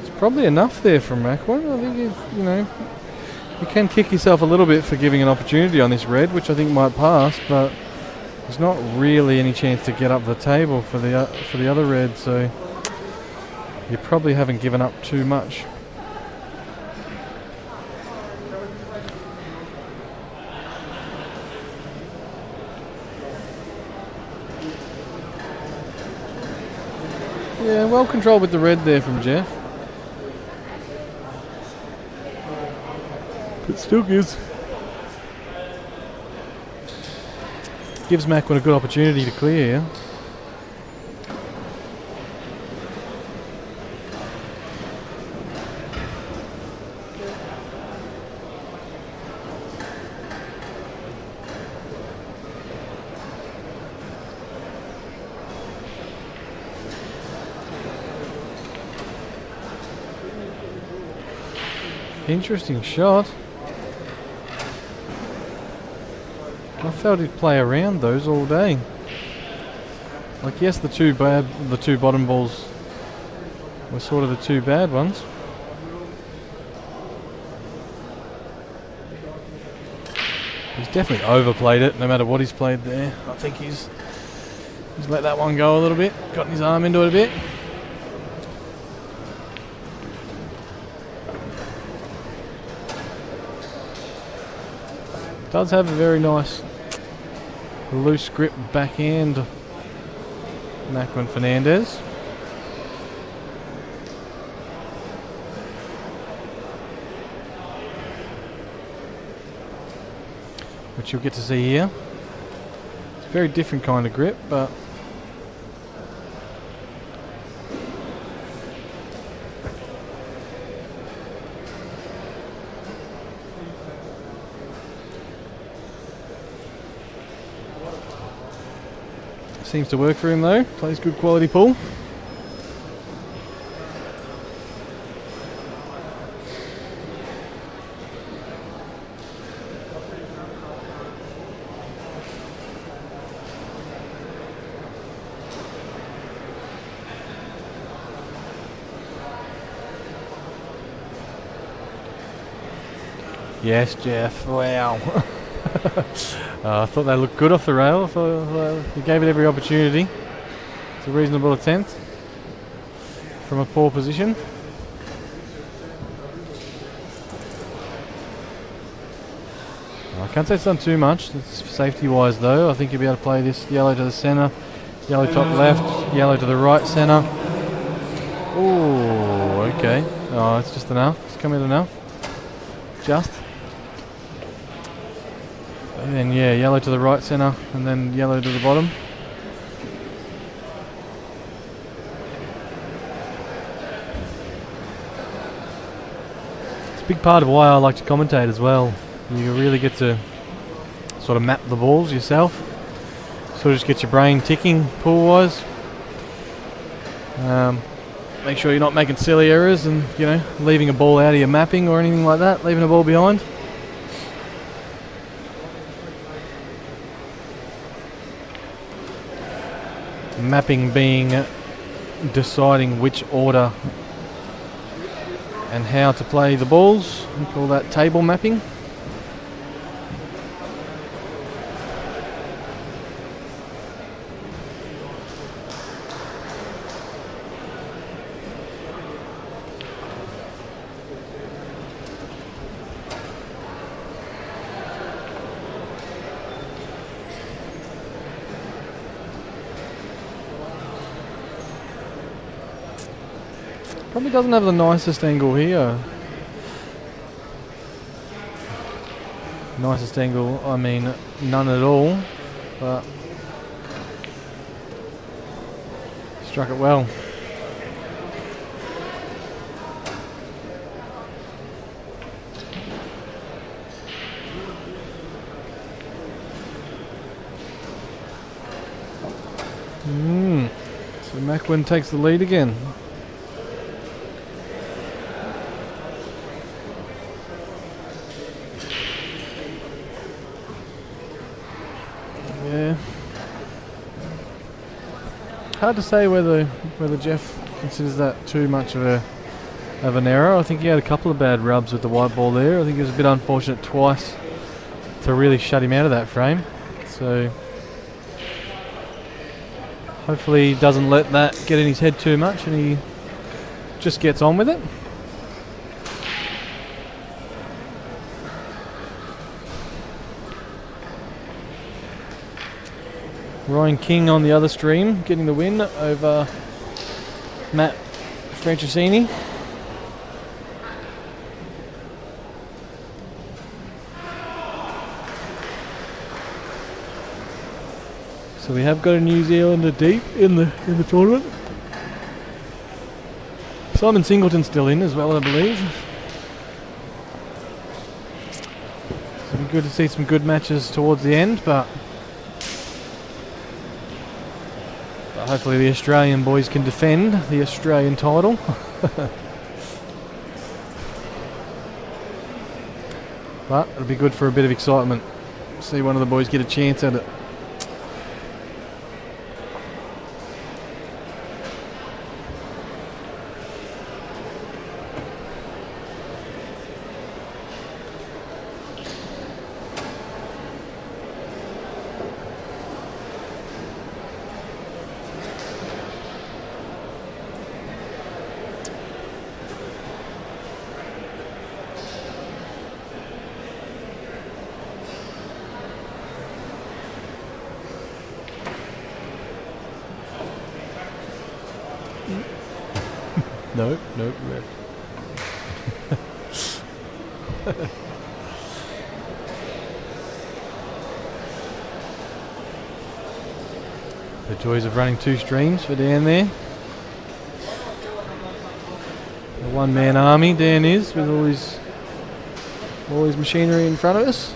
it's probably enough there from Macwin. I think you can kick yourself a little bit for giving an opportunity on this red, which I think might pass, but there's not really any chance to get up the table for the other red, so you probably haven't given up too much. Yeah, well controlled with the red there from Jeff. But still gives Macwin a good opportunity to clear here. Interesting shot. I felt he'd play around those all day. Like, yes, the two bottom balls were sort of the two bad ones. He's definitely overplayed it, no matter what he's played there. I think he's let that one go a little bit, gotten his arm into it a bit. Does have a very nice loose grip backhand, Macwin Fernandes. Which you'll get to see here. It's a very different kind of grip, but seems to work for him though. Plays good quality pull. Yes, Jeff. Wow. I thought they looked good off the rail. I thought he gave it every opportunity. It's a reasonable attempt from a poor position. I can't say it's done too much. It's safety-wise though. I think you'll be able to play this yellow to the centre, yellow top left, yellow to the right centre. Oh, okay. Oh, it's just enough. It's come in enough. Just. And then, yeah, yellow to the right centre and then yellow to the bottom. It's a big part of why I like to commentate as well. You really get to sort of map the balls yourself. Sort of just get your brain ticking pool-wise. Make sure you're not making silly errors and, you know, leaving a ball out of your mapping or anything like that, leaving a ball behind. Mapping being deciding which order and how to play the balls. We call that table mapping. Probably doesn't have the nicest angle here. Nicest angle, I mean none at all, but struck it well. So Macwin takes the lead again. Yeah. Hard to say whether Jeff considers that too much of an error. I think he had a couple of bad rubs with the white ball there. I think it was a bit unfortunate twice to really shut him out of that frame. So hopefully he doesn't let that get in his head too much and he just gets on with it. Ryan King on the other stream, getting the win over Matt Francescini. So we have got a New Zealander deep in the tournament. Simon Singleton's still in as well, I believe. So it'll be good to see some good matches towards the end, but hopefully the Australian boys can defend the Australian title. But it'll be good for a bit of excitement. See one of the boys get a chance at it. No, red. The joys of running 2 streams for Dan there. A one-man army Dan is, with all his machinery in front of us.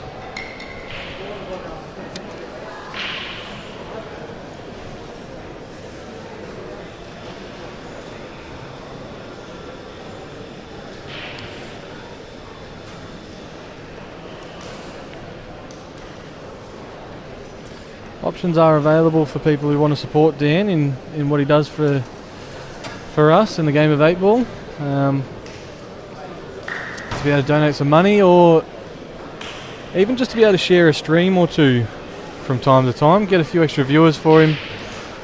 Options are available for people who want to support Dan in what he does for us in the game of 8-ball. To be able to donate some money, or even just to be able to share a stream or 2 from time to time, get a few extra viewers for him,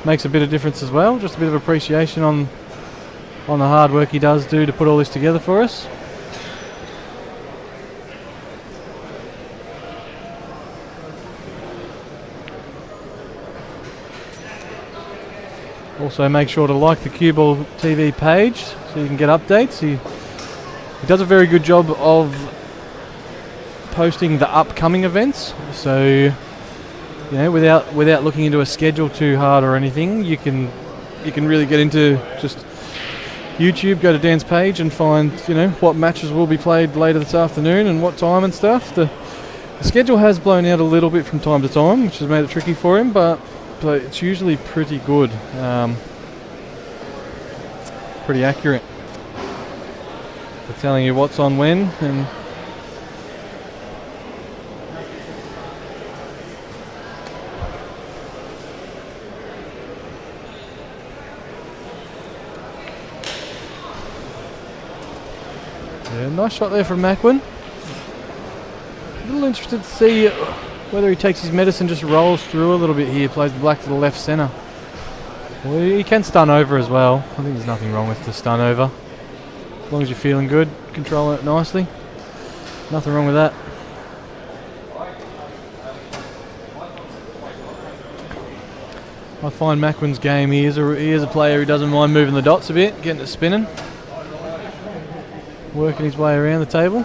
makes a bit of difference as well. Just a bit of appreciation on the hard work he does do to put all this together for us. Also make sure to like the CueballTV page so you can get updates. He does a very good job of posting the upcoming events, so you know, without looking into a schedule too hard or anything, you can really get into just YouTube, go to Dan's page and find, you know, what matches will be played later this afternoon and what time and stuff. The schedule has blown out a little bit from time to time, which has made it tricky for him, but it's usually pretty good, pretty accurate for telling you what's on when. And yeah, nice shot there from Macwin. A little interested to see whether he takes his medicine, just rolls through a little bit here, plays the black to the left centre. Well, he can stun over as well. I think there's nothing wrong with the stun over. As long as you're feeling good, controlling it nicely. Nothing wrong with that. I find Macwin's game, he is a player who doesn't mind moving the dots a bit, getting it spinning. Working his way around the table.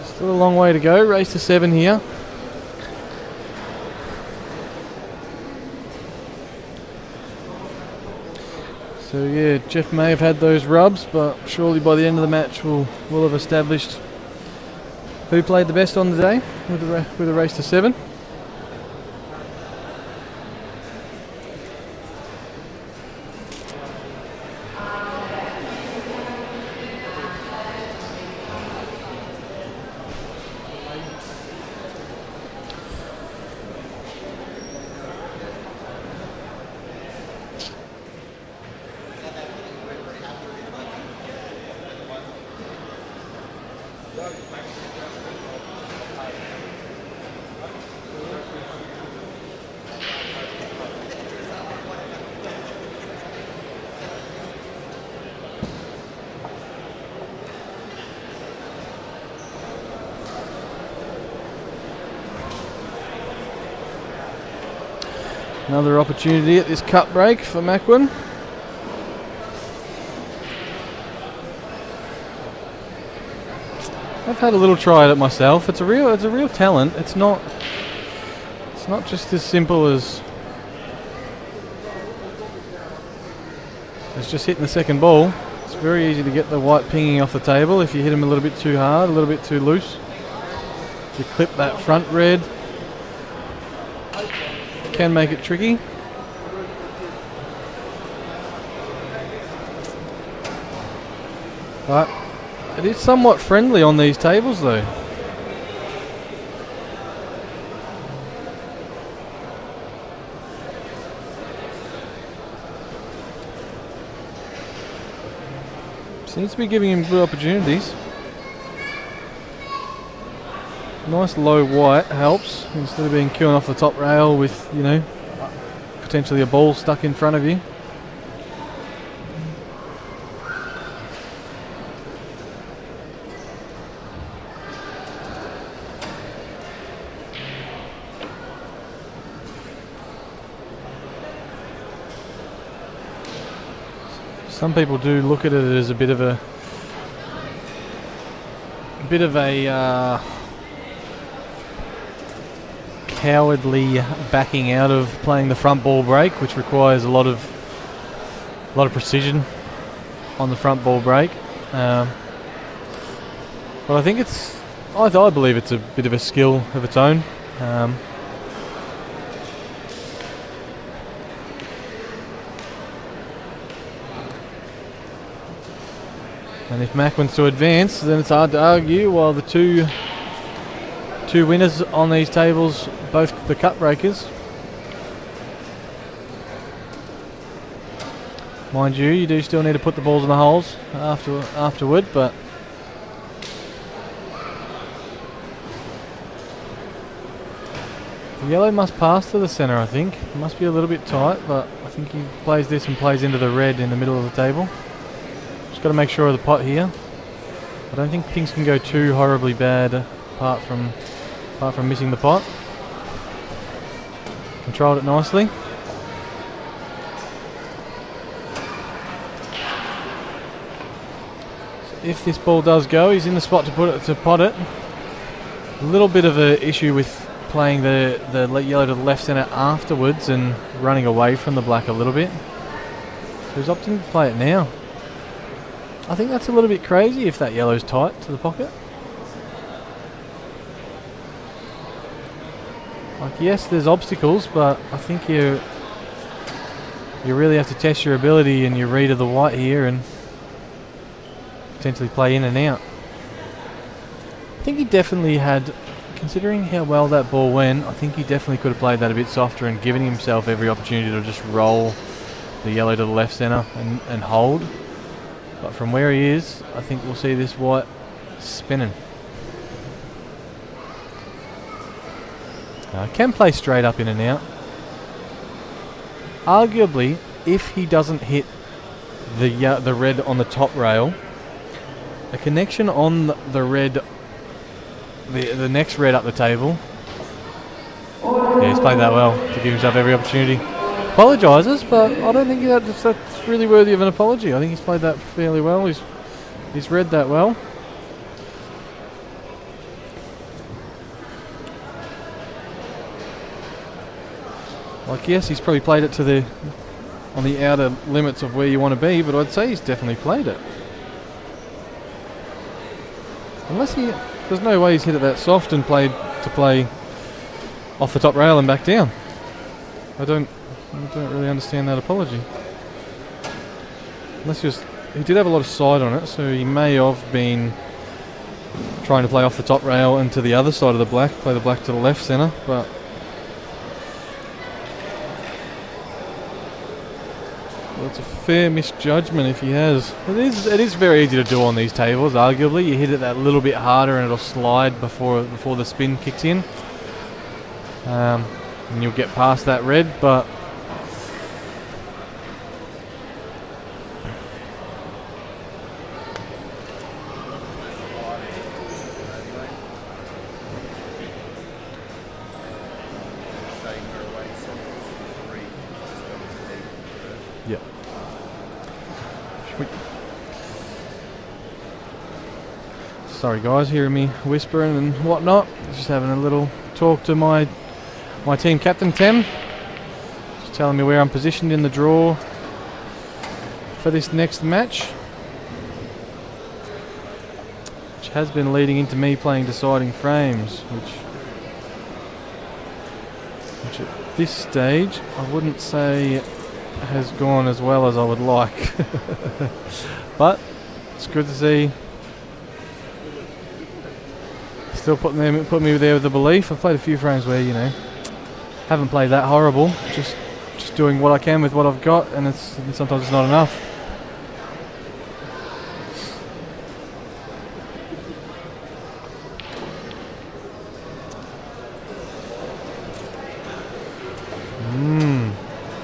Still a long way to go, race to 7 here. So yeah, Jeff may have had those rubs, but surely by the end of the match we'll have established who played the best on the day with a race to 7. Another opportunity at this cut break for Macwin. I've had a little try at it myself. It's a real talent. It's not just as simple as is just hitting the second ball. It's very easy to get the white pinging off the table if you hit him a little bit too hard, a little bit too loose. If you clip that front red, it can make it tricky. But it is somewhat friendly on these tables though. Seems to be giving him good opportunities. Nice low white helps instead of being queuing off the top rail with, you know, potentially a ball stuck in front of you. Some people do look at it as a bit of a cowardly backing out of playing the front ball break, which requires a lot of precision on the front ball break. But I think I believe it's a bit of a skill of its own. And if Macwin's to advance, then it's hard to argue, while the two winners on these tables, both the cut breakers. Mind you do still need to put the balls in the holes afterward, but the yellow must pass to the centre, I think. It must be a little bit tight, but I think he plays this and plays into the red in the middle of the table. Got to make sure of the pot here. I don't think things can go too horribly bad apart from missing the pot. Controlled it nicely. So if this ball does go, he's in the spot to pot it. A little bit of an issue with playing the yellow to the left centre afterwards and running away from the black a little bit. So he's opting to play it now. I think that's a little bit crazy if that yellow's tight to the pocket. Like, yes, there's obstacles, but I think you really have to test your ability and your read of the white here and potentially play in and out. I think he definitely had, considering how well that ball went, I think he definitely could have played that a bit softer and given himself every opportunity to just roll the yellow to the left centre and hold. But from where he is, I think we'll see this white spinning. Can play straight up in and out. Arguably, if he doesn't hit the red on the top rail, a connection on the red, the next red up the table. Yeah, he's played that well to give himself every opportunity. Apologises, but I don't think that's really worthy of an apology. I think he's played that fairly well. He's read that well. Like, yes, he's probably played it on the outer limits of where you want to be, but I'd say he's definitely played it. There's no way he's hit it that soft and play off the top rail and back down. I don't really understand that apology. He did have a lot of side on it, so he may have been trying to play off the top rail and to the other side of the black, play the black to the left centre, but it's a fair misjudgment if he has. It is very easy to do on these tables, arguably. You hit it that little bit harder and it'll slide before the spin kicks in. And you'll get past that red, but sorry guys, hearing me whispering and whatnot. Just having a little talk to my team captain, Tem. Just telling me where I'm positioned in the draw for this next match, which has been leading into me playing deciding frames, which at this stage I wouldn't say has gone as well as I would like. But it's good to see. Still put me there with the belief. I've played a few frames where, you know, haven't played that horrible. Just doing what I can with what I've got, and sometimes it's not enough.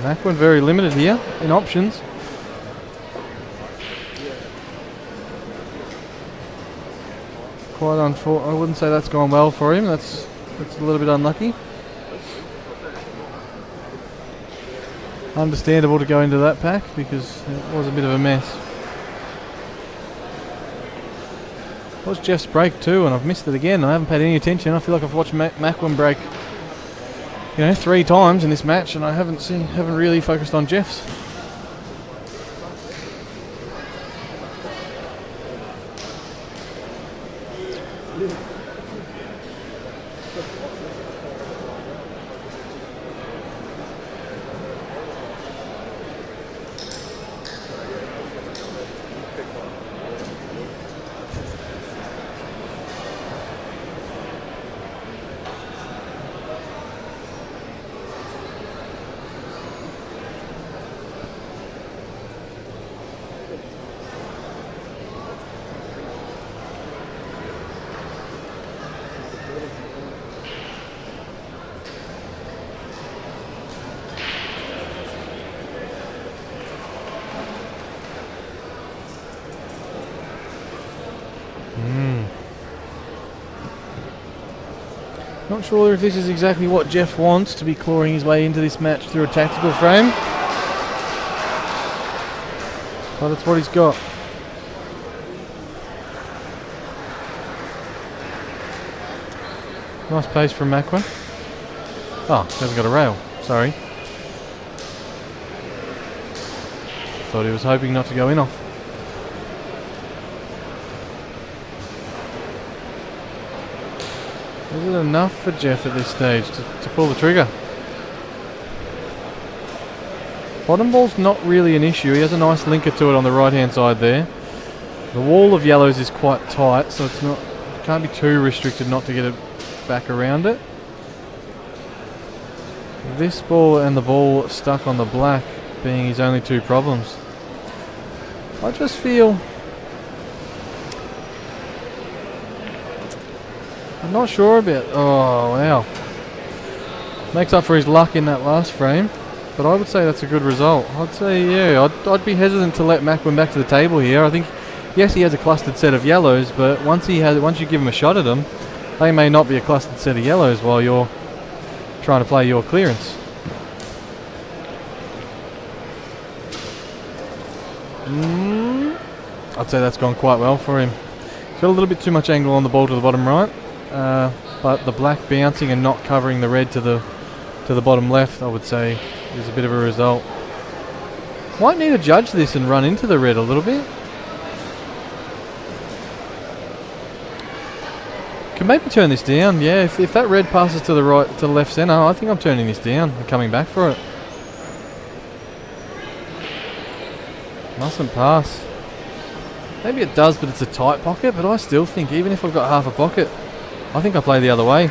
Macwin very limited here in options. Quite unfortunate. I wouldn't say that's gone well for him. That's a little bit unlucky. Understandable to go into that pack because it was a bit of a mess. It was Jeff's break too, and I've missed it again. I haven't paid any attention. I feel like I've watched Macwin break, you know, 3 times in this match, and I haven't really focused on Jeff's. Not sure if this is exactly what Jeff wants, to be clawing his way into this match through a tactical frame. But that's what he's got. Nice pace from Macwin. Oh, he hasn't got a rail. Sorry. Thought he was hoping not to go in off. Is it enough for Jeff at this stage to pull the trigger? Bottom ball's not really an issue. He has a nice linker to it on the right hand side there. The wall of yellows is quite tight, so it can't be too restricted not to get it back around it. This ball and the ball stuck on the black being his only 2 problems. I just feel... I'm not sure about... Oh, wow. Makes up for his luck in that last frame. But I would say that's a good result. I'd say, yeah, I'd be hesitant to let Macwin back to the table here. I think, yes, he has a clustered set of yellows, but once you give him a shot at them, they may not be a clustered set of yellows while you're trying to play your clearance. I'd say that's gone quite well for him. He's got a little bit too much angle on the ball to the bottom right. But the black bouncing and not covering the red to the bottom left, I would say, is a bit of a result. Might need to judge this and run into the red a little bit. Can maybe turn this down, yeah. If that red passes to the left centre, I think I'm turning this down and coming back for it. Mustn't pass. Maybe it does, but it's a tight pocket. But I still think, even if I've got half a pocket, I think I play the other way.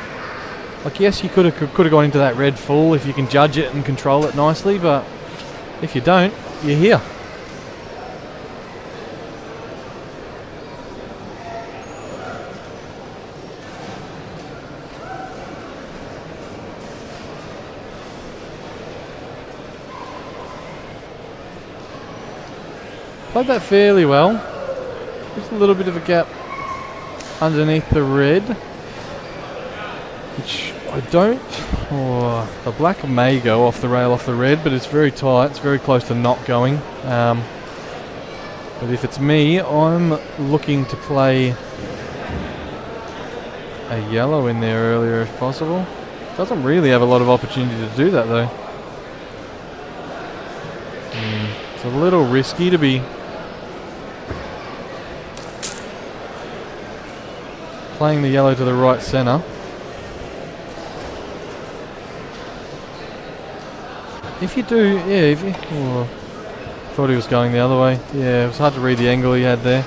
Like, yes, you could have gone into that red full if you can judge it and control it nicely, but if you don't, you're here. Played that fairly well. Just a little bit of a gap underneath the red, which I don't... Oh, the black may go off the rail off the red, but it's very tight. It's very close to not going. But if it's me, I'm looking to play a yellow in there earlier if possible. Doesn't really have a lot of opportunity to do that though. a little risky to be playing the yellow to the right centre. If you do, yeah, if you... Oh, thought he was going the other way. Yeah, it was hard to read the angle he had there.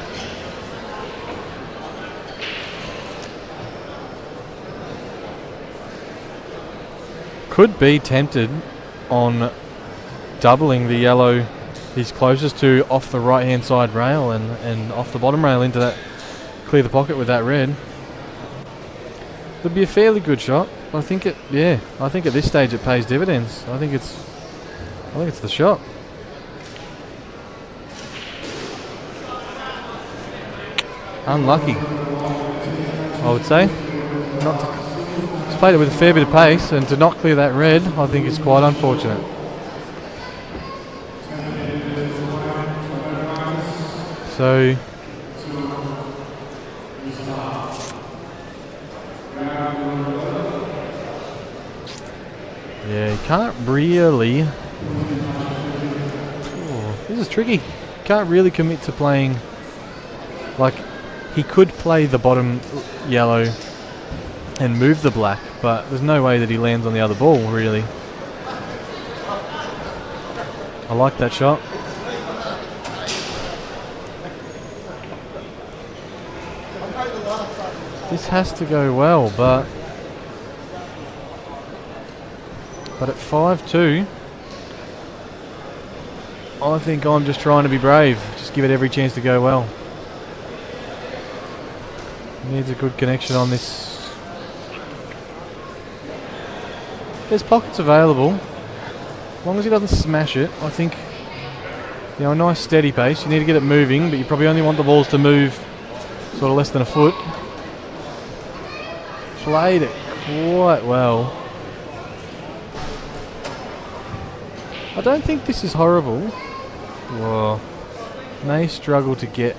Could be tempted on doubling the yellow he's closest to off the right hand side rail and off the bottom rail into that, clear the pocket with that red. It'd be a fairly good shot. I think at this stage it pays dividends. I think it's the shot. Unlucky, I would say. He's played it with a fair bit of pace, and to not clear that red, I think is quite unfortunate. So yeah, you can't really... Oh, this is tricky. Can't really commit to playing... Like, he could play the bottom yellow and move the black, but there's no way that he lands on the other ball, really. I like that shot. This has to go well, but at 5-2, I think I'm just trying to be brave. Just give it every chance to go well. Needs a good connection on this. There's pockets available. As long as he doesn't smash it, I think, you know, a nice steady pace. You need to get it moving, but you probably only want the balls to move sort of less than a foot. Played it quite well. I don't think this is horrible. Whoa. May struggle to get...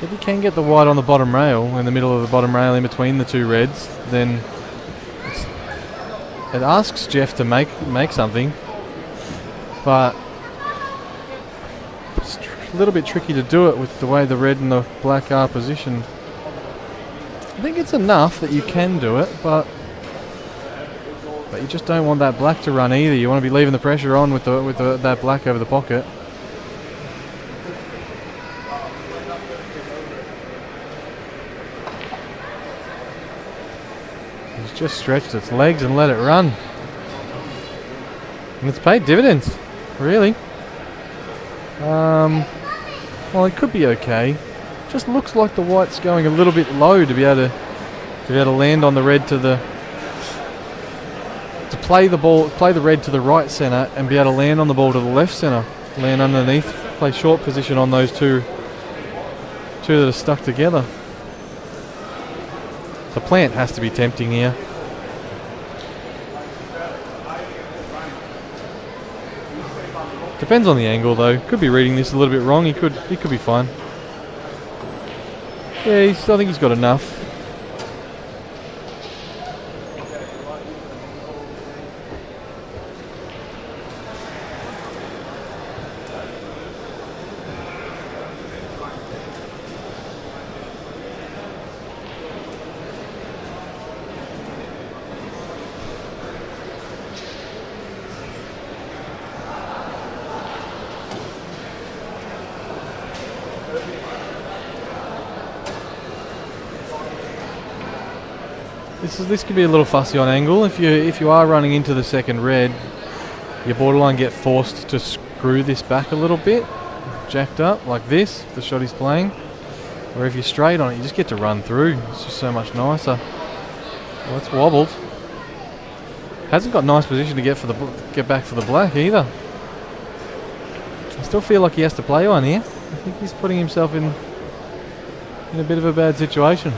If you can get the white on the bottom rail, in the middle of the bottom rail in between the two reds, then it asks Jeff to make something, but it's a little bit tricky to do it with the way the red and the black are positioned. I think it's enough that you can do it, but you just don't want that black to run either. You want to be leaving the pressure on with that black over the pocket. He's just stretched its legs and let it run. And it's paid dividends, really. Well, it could be okay. Just looks like the white's going a little bit low to be able to land on the red to play the red to the right centre and be able to land on the ball to the left centre. Land underneath, play short position on those two that are stuck together. The plant has to be tempting here. Depends on the angle though. Could be reading this a little bit wrong. He could be fine. Yeah, I think he's got enough. This could be a little fussy on angle. If you are running into the second red, you borderline get forced to screw this back a little bit, jacked up like this, the shot he's playing. Or if you're straight on it, you just get to run through. It's just so much nicer. Well, it's wobbled. Hasn't got nice position to get back for the black either. I still feel like he has to play one here. I think he's putting himself in a bit of a bad situation.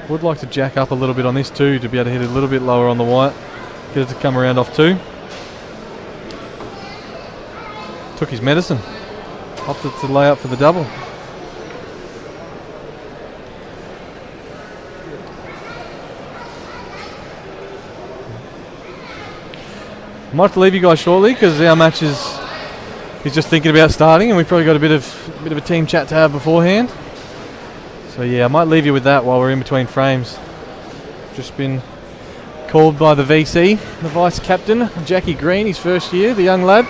Would like to jack up a little bit on this too to be able to hit it a little bit lower on the white. Get it to come around off two. Took his medicine. Opted to lay up for the double. Might have to leave you guys shortly because our match is he's just thinking about starting, and we've probably got a bit of a team chat to have beforehand. So yeah, I might leave you with that while we're in between frames. Just been called by the VC, the vice captain, Jackie Green, his first year, the young lad.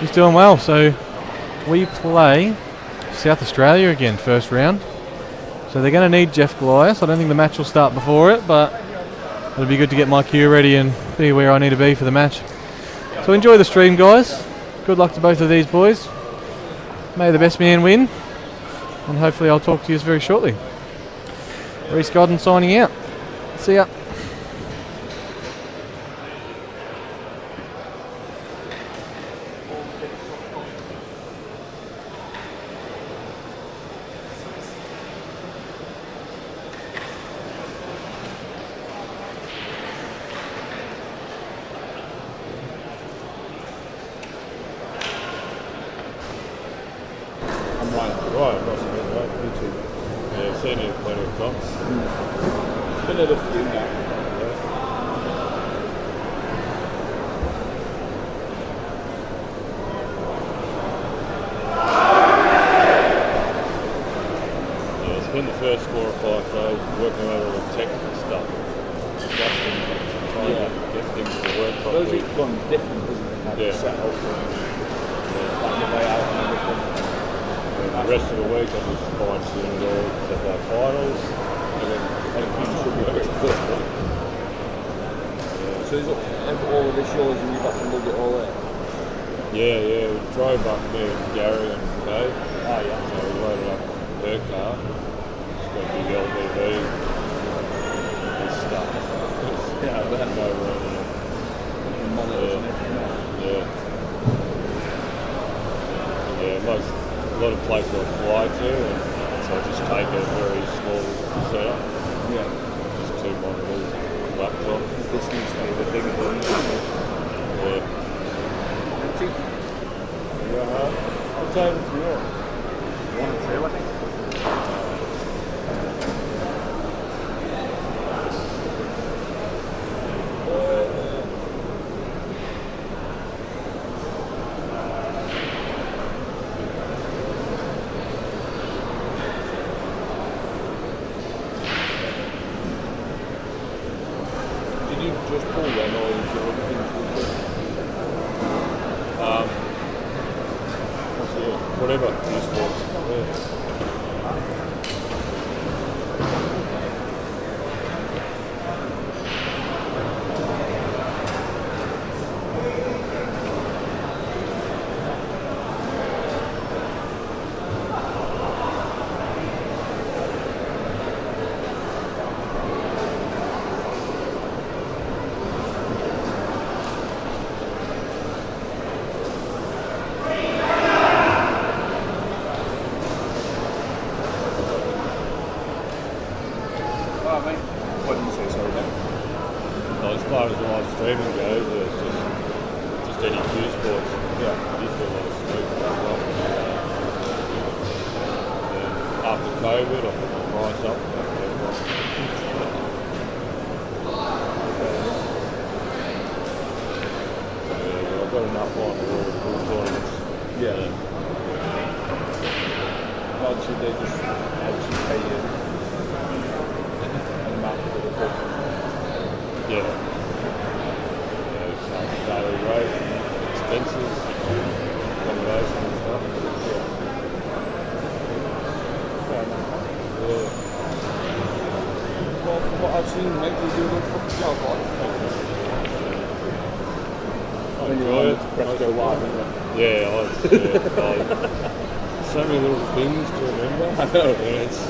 He's doing well. So we play South Australia again, first round. So they're going to need Jeff Gluyas. I don't think the match will start before it, but it'll be good to get my cue ready and be where I need to be for the match. So enjoy the stream, guys. Good luck to both of these boys. May the best man win. And hopefully I'll talk to you very shortly. Reece Godden signing out. See ya. So many little things to remember. I know. And it's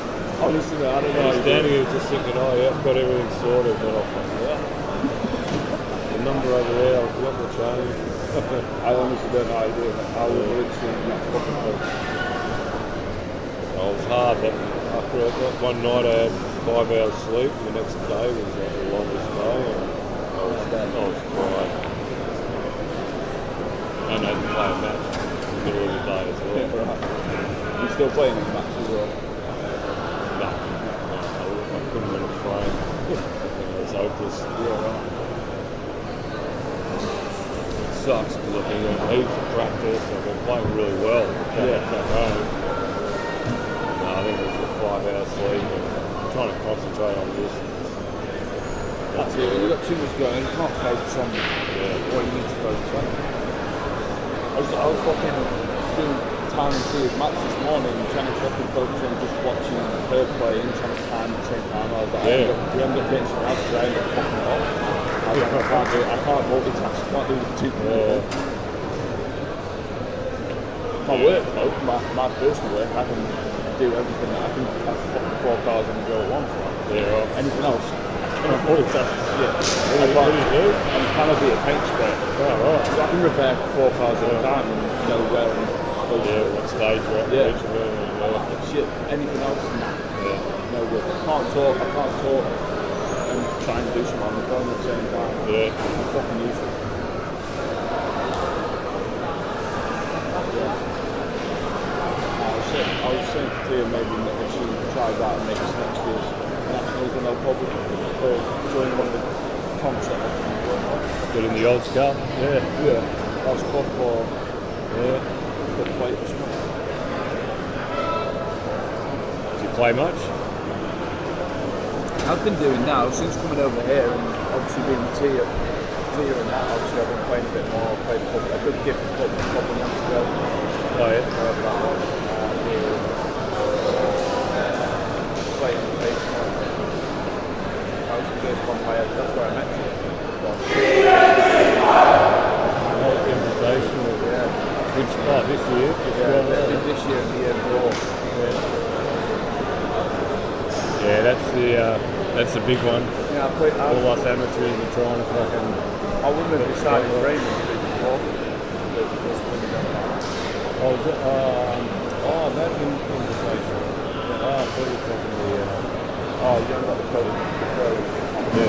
honestly, I don't know. Standing here just thinking, oh yeah, I've got everything sorted, but I'll find out. The number over there, I've got the train. I honestly don't know idea. I was literally not fucking close. It was hard, but after one night I had 5 hours sleep. The next day was like the longest day, and I was fried. And I had to play a match in the middle of the day as well. Yeah, right. You're still playing in the match as well? No. I couldn't win a frame. It was hopeless. Yeah, right. sucks because I've been doing heaps of practice. I've been playing really well. Yeah. Back home. No, I think it's a 5 hours sleep. I'm trying to concentrate on this. That's it. You've got too much going on. You can't focus on what you need to focus on. I was fucking doing time and two match this morning and trying to fucking focus on just watching her play and trying to time at the same time. I was like, we end up getting something else because I end up fucking it up. I was like, I can't do it. I can't multitask. I can't do the two things. My work though, my personal work, I can do everything. I can have fucking 4 cars on the go at once. Right? Anything else? I can't multitask. What do you do? I'm trying to be a paint sprayer. So I can repair 4 cars at a time and know where I'm supposed to. What stage you're at each of them. Shit, anything else? No good. I can't talk and try and do something on the phone at the same time. I'm fucking useless. I was saying to Tia maybe if she tries that and makes next year's nationals, then I'll probably join one of the comps that Good in the old Cup? Oz Cup or the plate or something. Do you play much? I've been doing now since coming over here and obviously being with Tia and that, obviously I've been playing a bit more, played a good gift a couple of months ago. Playing on the face. That was the first one I had, that's where I met you. Invitation. Good spot this year. This year and the year before. That's the big one. Yeah, I played. All us amateurs are trying to fucking. I wouldn't have decided framing before. That invitation. I thought you were talking the. You don't got the pro. The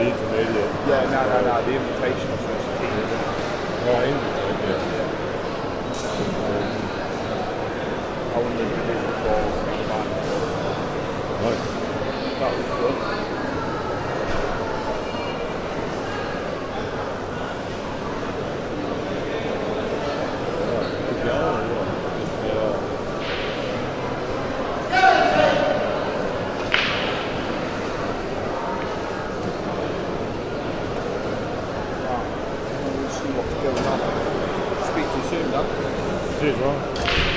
intermediate. No. The invitational first team. Invitation. I wouldn't have been before. That was good. We'll see what's going on. Speak to you soon, Dan. Cheers, Ron.